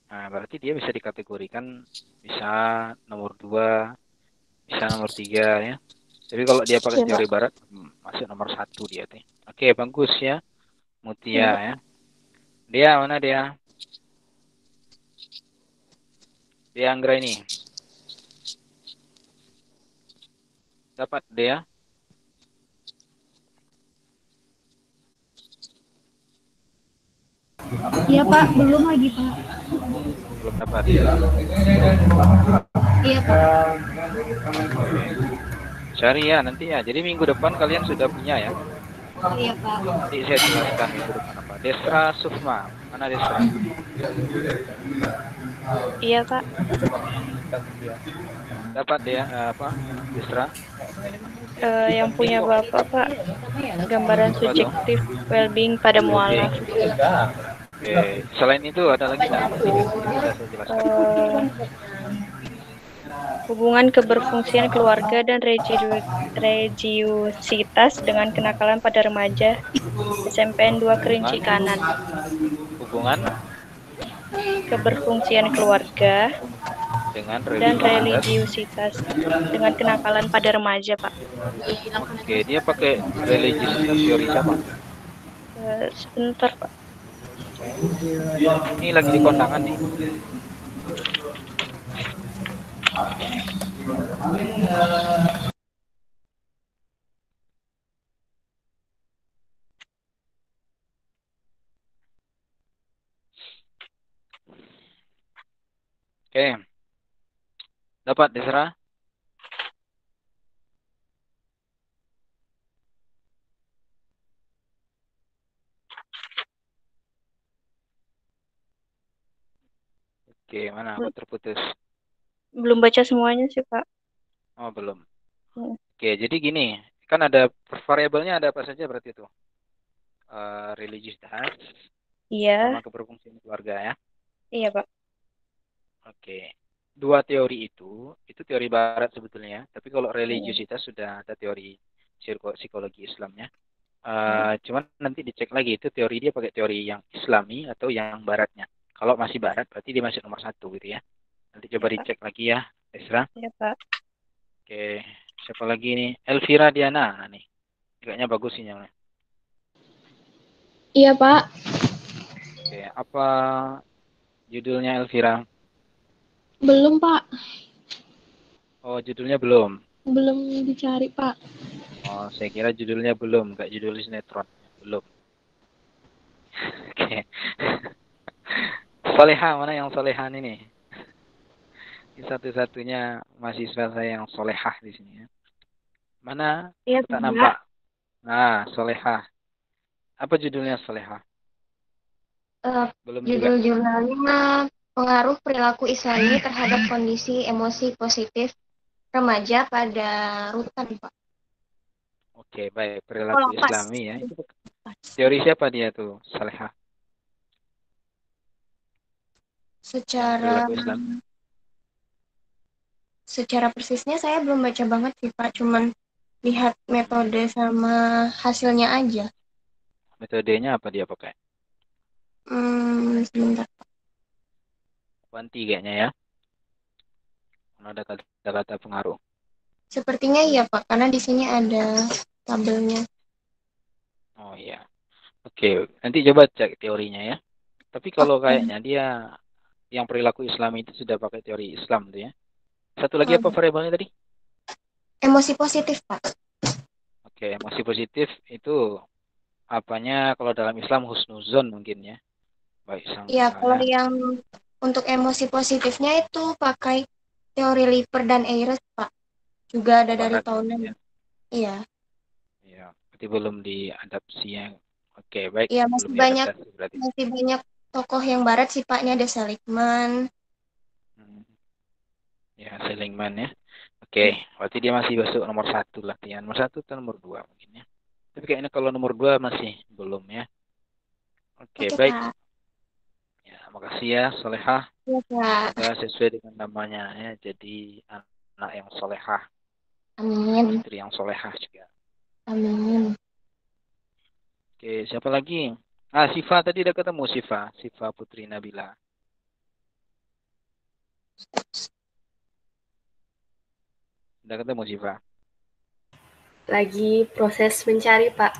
nah berarti dia bisa dikategorikan bisa nomor 2, bisa nomor 3 ya. Tapi kalau dia pakai Iya, teori Pak. Barat, masuk nomor 1 dia tuh. Oke, bagus ya. Mutia Iya, Pak. ya. Dia mana dia? Dia Anggra ini. Dapat dia? Iya Pak, belum lagi Pak. Belum dapat. Iya Pak. Cari ya nanti ya. Jadi minggu depan kalian sudah punya ya. Iya Pak. Nanti saya jelaskan minggu depan apa. Desra Sufma. Mana Desra? Iya Pak. Dapat dia apa? Desra? Yang punya Bapak Pak, gambaran subjektif well-being pada mualaf. Oke. Selain itu ada lagi nggak? Bisa saya jelaskan. Hubungan keberfungsian keluarga dan religiusitas dengan kenakalan pada remaja, SMPN 2 Kerinci Kanan. Hubungan keberfungsian keluarga dengan dan religiusitas dengan kenakalan pada remaja, Pak. Oke, dia pakai religiusitas teori siapa? Sebentar, Pak. Ini lagi di kondangan nih. Oke. Dapat Desra? Oke, mana aku terputus? Belum baca semuanya sih, Pak. Oh, belum. Oke, jadi gini, kan ada variabelnya ada apa saja berarti itu? Religiusitas, Iya. sama keberfungsian keluarga ya? Iya, Pak. Oke. Dua teori itu teori Barat sebetulnya. Tapi kalau religiusitas sudah ada teori psikologi Islamnya. Cuman nanti dicek lagi itu teori dia pakai teori yang Islami atau yang Baratnya. Kalau masih Barat berarti dia masih nomor 1 gitu ya. Nanti coba Ya, dicek lagi ya, Esra. Iya, Pak. Oke, siapa lagi nih? Elvira Diana. Nah, nih, kayaknya bagus sinyalnya. Iya Pak. Oke, apa judulnya Elvira? Belum Pak. Oh, judulnya belum. Belum dicari Pak. Oh, saya kira judulnya belum, nggak judul sinetron. Belum. Oke. Soleha, mana yang solehan ini? Satu-satunya mahasiswa saya yang solehah di sini ya. Mana? Iya, Tak nampak. Nah, solehah. Apa judulnya solehah? Belum juga. Judul-judulnya pengaruh perilaku Islami terhadap kondisi emosi positif remaja pada rutan, Pak. Oke, baik. Perilaku Islami ya. Itu teori siapa dia tuh, solehah? Secara persisnya saya belum baca banget sih Pak, cuman lihat metode sama hasilnya aja. Metodenya apa dia pakai? Sebentar. Kuanti kayaknya ya. Ada kata-kata pengaruh. Sepertinya iya Pak, karena di sini ada tabelnya. Oh iya. Oke, nanti coba cek teorinya ya. Tapi kalau kayaknya dia yang perilaku Islami itu sudah pakai teori Islam tuh ya. Satu lagi apa variabelnya tadi? Emosi positif, Pak. Oke, emosi positif itu apanya kalau dalam Islam husnuzon mungkin ya. Baik Iya, kalau sangka ya. yang untuk emosi positifnya itu pakai teori Liper dan Ayres, Pak. Juga ada dari Barat tahun ya. Iya. Ya, berarti belum diadapsi yang oke, baik, Iya, belum diadaptasi berarti. masih banyak tokoh yang barat sih, Pak. Ini ada Seligman. Ya, Seligman ya. Oke, berarti dia masih masuk nomor 1 latihan. Nomor 1 atau nomor 2 mungkin ya. Tapi kayaknya kalau nomor 2 masih belum ya. Oke, baik. Pak. Ya, makasih ya, Solehah. Iya, Pak. Semoga sesuai dengan namanya ya. Jadi anak yang solehah. Amin. Istri yang solehah juga. Amin. Oke, siapa lagi? Siva tadi udah ketemu Siva. Siva Putri Nabila. Udah ketemu Siva? Lagi proses mencari, Pak.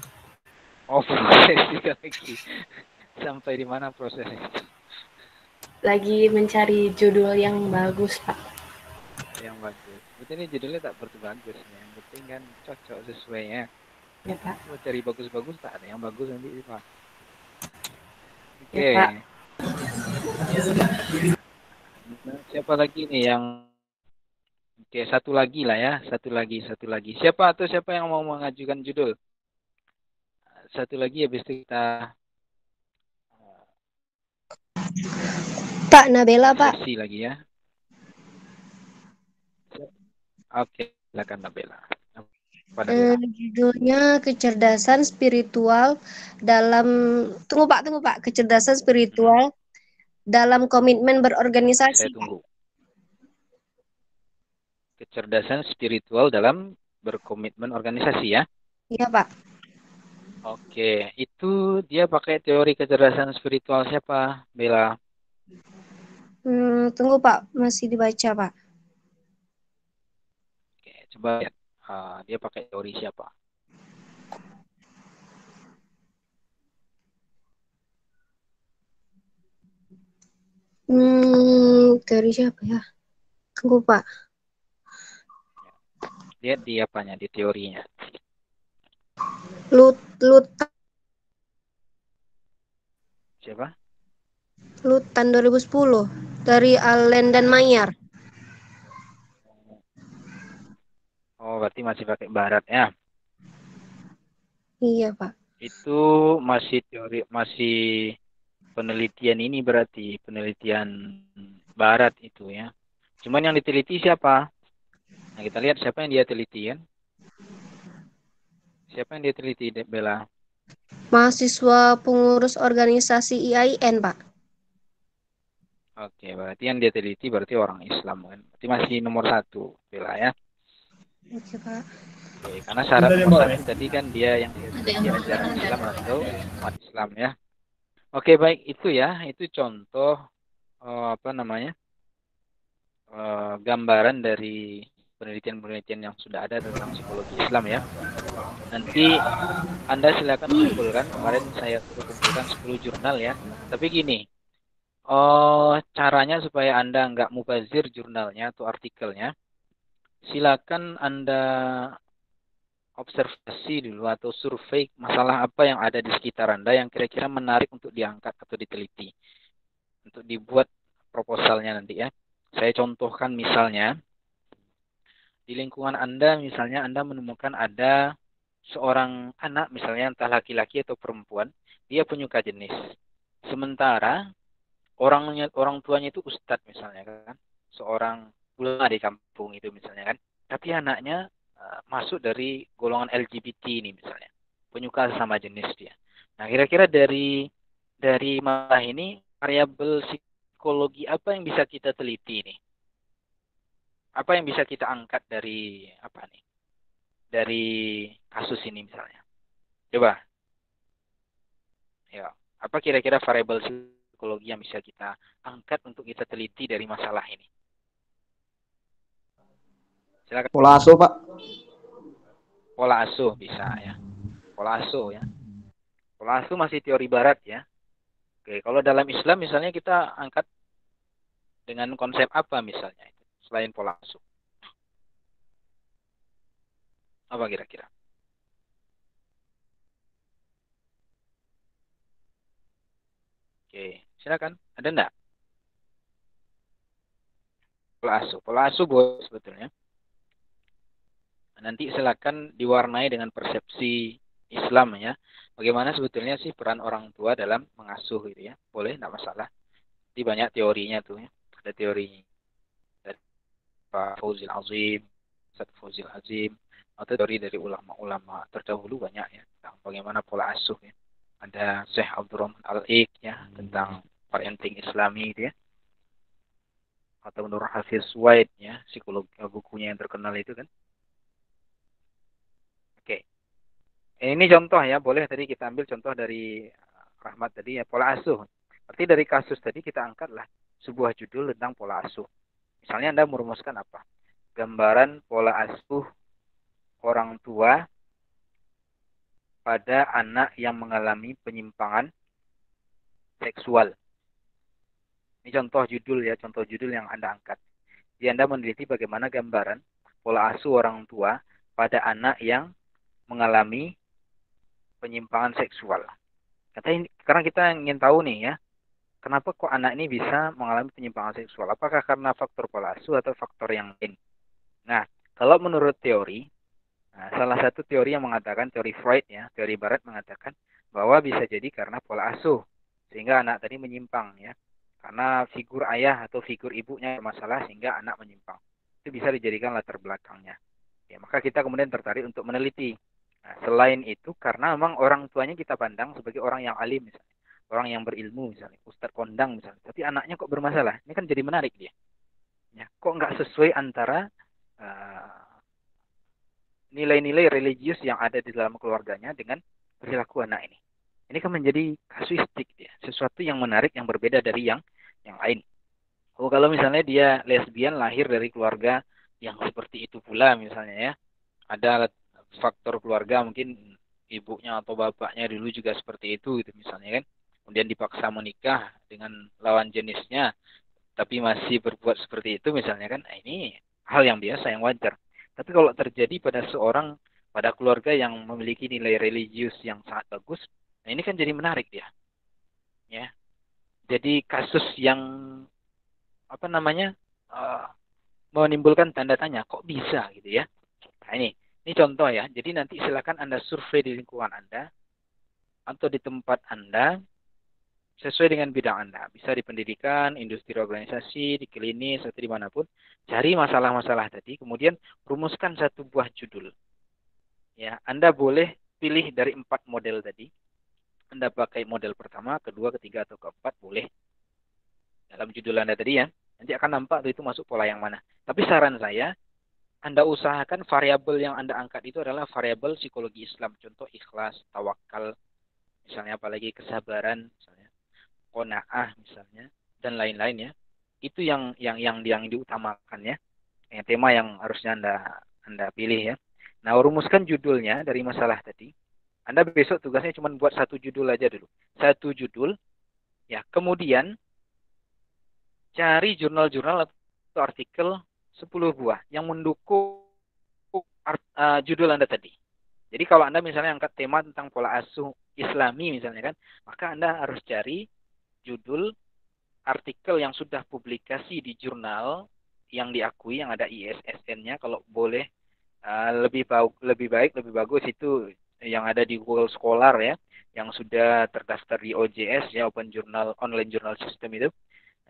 Oh, proses juga lagi. Sampai di mana prosesnya? Lagi mencari judul yang bagus, Pak. Yang bagus. Berarti ini judulnya tak berarti bagus. Yang penting kan cocok sesuai ya. Ya, Pak. Mau cari bagus-bagus tak ada yang bagus nanti Pak. Oke. Ya, Pak. Siapa lagi nih yang Oke, satu lagi lah ya. Satu lagi. Siapa yang mau mengajukan judul? Satu lagi habis itu kita Pak Nabela, Pak. sesi lagi ya. Oke, silakan Nabela. Judulnya kecerdasan spiritual dalam tunggu Pak, kecerdasan spiritual dalam komitmen berorganisasi. Saya tunggu. Kecerdasan spiritual dalam berkomitmen organisasi ya. Iya, Pak. Oke, itu dia pakai teori kecerdasan spiritual siapa, Bella? Tunggu Pak, masih dibaca Pak. Oke, coba lihat. Dia pakai teori siapa? Teori siapa ya? Tunggu Pak. Lihat di apanya, di teorinya. Siapa? Lutan 2010 dari Allen dan Mayer. Oh, berarti masih pakai barat ya? Iya, Pak. Itu masih teori, masih penelitian ini berarti penelitian barat itu ya. Cuman yang diteliti siapa? Nah, kita lihat siapa yang dia teliti kan? Siapa yang dia teliti, Bella? Mahasiswa pengurus organisasi IAIN, Pak. Oke, berarti yang dia teliti berarti orang Islam kan? Berarti masih nomor 1, Bella ya? Oke, Pak. Oke, karena syarat nomor 1 tadi kan dia yang dia ajaran Islam atau umat Islam ya. Oke, baik itu ya, itu contoh gambaran dari penelitian-penelitian yang sudah ada tentang psikologi Islam ya. Nanti Anda silakan kumpulkan, kemarin saya kumpulkan 10 jurnal ya. Tapi gini, caranya supaya Anda nggak mubazir jurnalnya atau artikelnya, silakan Anda observasi dulu atau survei masalah apa yang ada di sekitar Anda yang kira-kira menarik untuk diangkat atau diteliti. Untuk dibuat proposalnya nanti ya. Saya contohkan misalnya, di lingkungan Anda misalnya Anda menemukan ada seorang anak misalnya entah laki-laki atau perempuan, dia penyuka jenis. Sementara orang tuanya itu ustadz misalnya kan, seorang ulama di kampung itu misalnya kan. Tapi anaknya masuk dari golongan LGBT ini misalnya, penyuka sesama jenis dia. Nah, kira-kira dari masalah ini variabel psikologi apa yang bisa kita teliti nih? Apa yang bisa kita angkat dari dari kasus ini misalnya? Coba. Ya, apa kira-kira variabel psikologi yang bisa kita angkat untuk kita teliti dari masalah ini? Silakan. Pola asuh, Pak. Pola asuh bisa ya. Pola asuh ya. Pola asuh masih teori barat ya. Oke, kalau dalam Islam misalnya kita angkat dengan konsep apa misalnya itu selain pola asuh? Apa kira-kira? Oke, silakan. Ada enggak? Pola asuh boleh sebetulnya. Nanti silakan diwarnai dengan persepsi Islam ya. Bagaimana sebetulnya sih peran orang tua dalam mengasuh gitu ya. Boleh, enggak masalah. Di banyak teorinya tuh ya. Ada teori dari Pak Fauzil Azim, Ustaz Fauzil Azim, atau teori dari ulama-ulama terdahulu banyak ya tentang bagaimana pola asuh ya. Ada Syekh Abdurrahman Al-Iq ya tentang parenting Islami gitu ya. Atau Nur Hafiz Suwaid ya, psikologi bukunya yang terkenal itu kan. Oke. Ini contoh ya, boleh tadi kita ambil contoh dari Rahmat tadi ya, pola asuh. Berarti dari kasus tadi kita angkatlah sebuah judul tentang pola asuh. Misalnya Anda merumuskan apa? Gambaran pola asuh orang tua pada anak yang mengalami penyimpangan seksual. Ini contoh judul ya, contoh judul yang Anda angkat. Jadi Anda meneliti bagaimana gambaran pola asuh orang tua pada anak yang mengalami penyimpangan seksual. Karena kita ingin tahu nih ya, kenapa kok anak ini bisa mengalami penyimpangan seksual? Apakah karena faktor pola asuh atau faktor yang lain? Nah, kalau menurut teori, salah satu teori yang mengatakan, teori Freud ya, teori Barat mengatakan bahwa bisa jadi karena pola asuh. Sehingga anak tadi menyimpang ya. Karena figur ayah atau figur ibunya bermasalah sehingga anak menyimpang. Itu bisa dijadikan latar belakangnya. Ya, maka kita kemudian tertarik untuk meneliti. Nah, selain itu karena memang orang tuanya kita pandang sebagai orang yang alim misalnya. Orang yang berilmu misalnya. Ustadz kondang misalnya. Tapi anaknya kok bermasalah. Ini kan jadi menarik dia. Ya, kok nggak sesuai antara nilai-nilai religius yang ada di dalam keluarganya dengan perilaku anak ini. Ini kan menjadi kasuistik ya, sesuatu yang menarik yang berbeda dari yang lain. Oh, kalau misalnya dia lesbian lahir dari keluarga yang seperti itu pula misalnya ya. Ada faktor keluarga mungkin ibunya atau bapaknya dulu juga seperti itu gitu misalnya kan. Kemudian dipaksa menikah dengan lawan jenisnya tapi masih berbuat seperti itu misalnya kan. Nah, ini hal yang biasa yang wajar. Tapi kalau terjadi pada keluarga yang memiliki nilai religius yang sangat bagus, nah ini kan jadi menarik dia. Ya. Jadi kasus yang menimbulkan tanda tanya, kok bisa gitu ya. Nah, ini contoh ya. Jadi nanti silakan Anda survei di lingkungan Anda atau di tempat Anda sesuai dengan bidang Anda. Bisa di pendidikan, industri organisasi, di klinis, atau dimanapun. Cari masalah-masalah tadi, kemudian rumuskan satu buah judul. Ya, Anda boleh pilih dari 4 model tadi. Anda pakai model pertama, kedua, ketiga, atau keempat, boleh. Dalam judul Anda tadi ya, nanti akan nampak itu masuk pola yang mana. Tapi saran saya, Anda usahakan variabel yang Anda angkat itu adalah variabel psikologi Islam. Contoh ikhlas, tawakal, misalnya apalagi kesabaran, misalnya qanaah misalnya, dan lain-lain ya. Itu yang diutamakan ya. Yang tema yang harusnya Anda pilih ya. Nah, rumuskan judulnya dari masalah tadi. Anda besok tugasnya cuma buat satu judul aja dulu. Satu judul. Ya, kemudian cari jurnal-jurnal atau artikel 10 buah yang mendukung judul Anda tadi. Jadi kalau Anda misalnya angkat tema tentang pola asuh Islami misalnya kan, maka Anda harus cari judul artikel yang sudah publikasi di jurnal yang diakui, yang ada ISSN-nya, kalau boleh lebih baik, lebih bagus itu yang ada di Google Scholar ya, yang sudah terdaftar di OJS ya, Open Journal Online Journal System itu.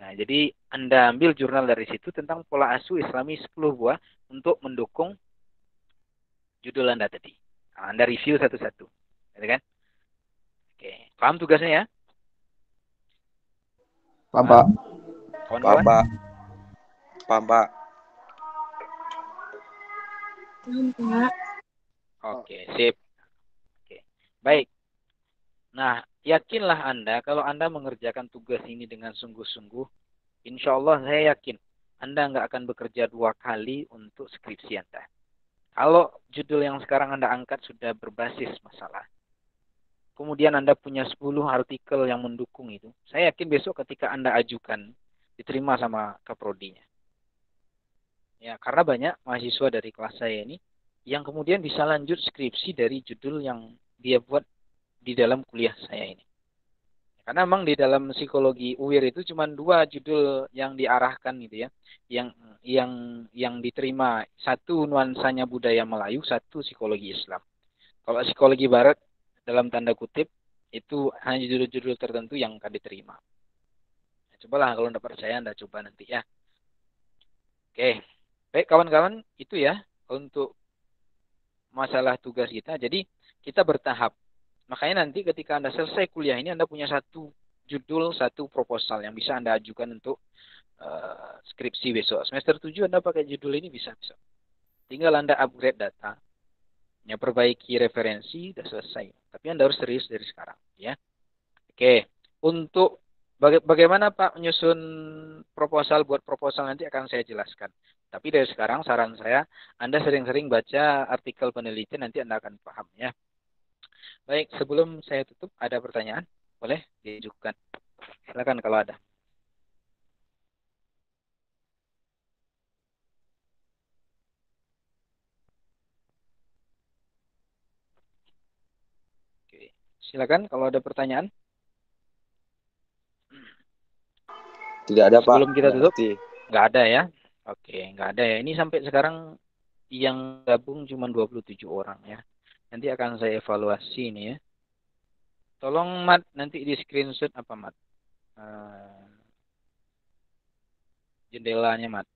Nah, jadi Anda ambil jurnal dari situ tentang pola asuh Islami 10 buah untuk mendukung judul Anda tadi. Nah, Anda review satu-satu. Gitu kan? Oke, paham tugasnya ya? Paham, Pak. Paham, Pak. Paham, Pak. Oke, sip. Oke, baik. Nah, yakinlah Anda kalau Anda mengerjakan tugas ini dengan sungguh-sungguh, insya Allah saya yakin Anda nggak akan bekerja 2 kali untuk skripsi Anda. Kalau judul yang sekarang Anda angkat sudah berbasis masalah, kemudian Anda punya 10 artikel yang mendukung itu, saya yakin besok ketika Anda ajukan, diterima sama kaprodinya. Ya, karena banyak mahasiswa dari kelas saya ini yang kemudian bisa lanjut skripsi dari judul yang dia buat di dalam kuliah saya ini. Karena memang di dalam psikologi UIR itu cuma 2 judul yang diarahkan gitu ya, yang yang diterima. Satu nuansanya budaya Melayu, satu psikologi Islam. Kalau psikologi Barat dalam tanda kutip itu hanya judul-judul tertentu yang akan diterima. Cobalah kalau Anda percaya Anda coba nanti ya. Oke, baik kawan-kawan itu ya untuk masalah tugas kita. Jadi kita bertahap. Makanya nanti ketika Anda selesai kuliah ini, Anda punya satu judul, satu proposal yang bisa Anda ajukan untuk skripsi besok. Semester 7 Anda pakai judul ini bisa. Tinggal Anda upgrade data, ya, perbaiki referensi, sudah selesai. Tapi Anda harus serius dari sekarang. Ya. Oke, untuk bagaimana Pak menyusun proposal, buat proposal nanti akan saya jelaskan. Tapi dari sekarang saran saya, Anda sering-sering baca artikel penelitian, nanti Anda akan paham ya. Baik, sebelum saya tutup, ada pertanyaan? Boleh diajukan. Silakan kalau ada. Oke, silakan kalau ada pertanyaan. Tidak ada, Pak. Sebelum kita tutup, Berarti. nggak ada ya. Oke, nggak ada ya. Ini sampai sekarang yang gabung cuma 27 orang ya. Nanti akan saya evaluasi ini ya. Tolong Mat, nanti di screenshot apa Mat? Jendelanya Mat.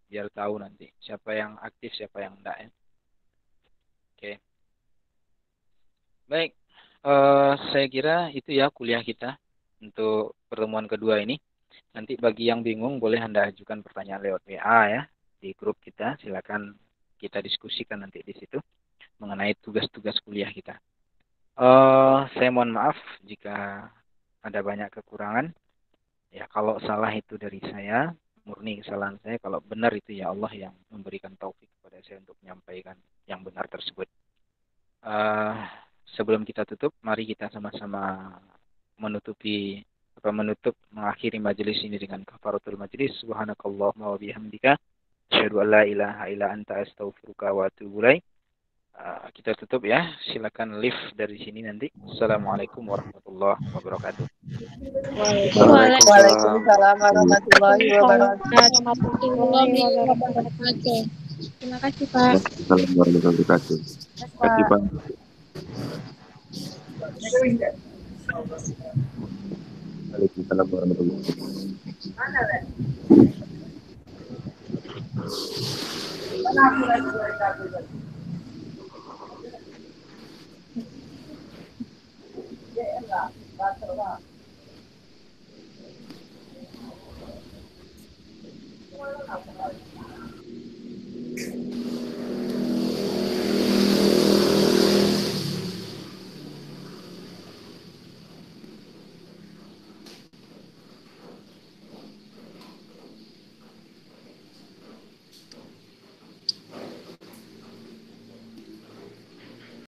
Biar tahu nanti siapa yang aktif, siapa yang enggak ya. Oke. Baik. Saya kira itu ya kuliah kita untuk pertemuan kedua ini. Nanti bagi yang bingung boleh Anda ajukan pertanyaan lewat WA ya. Di grup kita, silakan kita diskusikan nanti di situ mengenai tugas-tugas kuliah kita. Saya mohon maaf jika ada banyak kekurangan. Ya, kalau salah itu dari saya, murni kesalahan saya. Kalau benar itu ya Allah yang memberikan taufik kepada saya untuk menyampaikan yang benar tersebut. Sebelum kita tutup, mari kita sama-sama mengakhiri majelis ini dengan kafaratul majelis. Subhanakallahumma wa bihamdika asyhadu an la ilaha illa anta astaghfiruka wa atubu ilaik. Kita tutup ya. Silakan live dari sini nanti. Assalamualaikum warahmatullahi wabarakatuh. Waalaikumsalam warahmatullahi wabarakatuh. Terima kasih Pak. Assalamualaikum warahmatullahi wabarakatuh. Terima kasih, Pak. Waalaikumsalam warahmatullahi wabarakatuh. Mana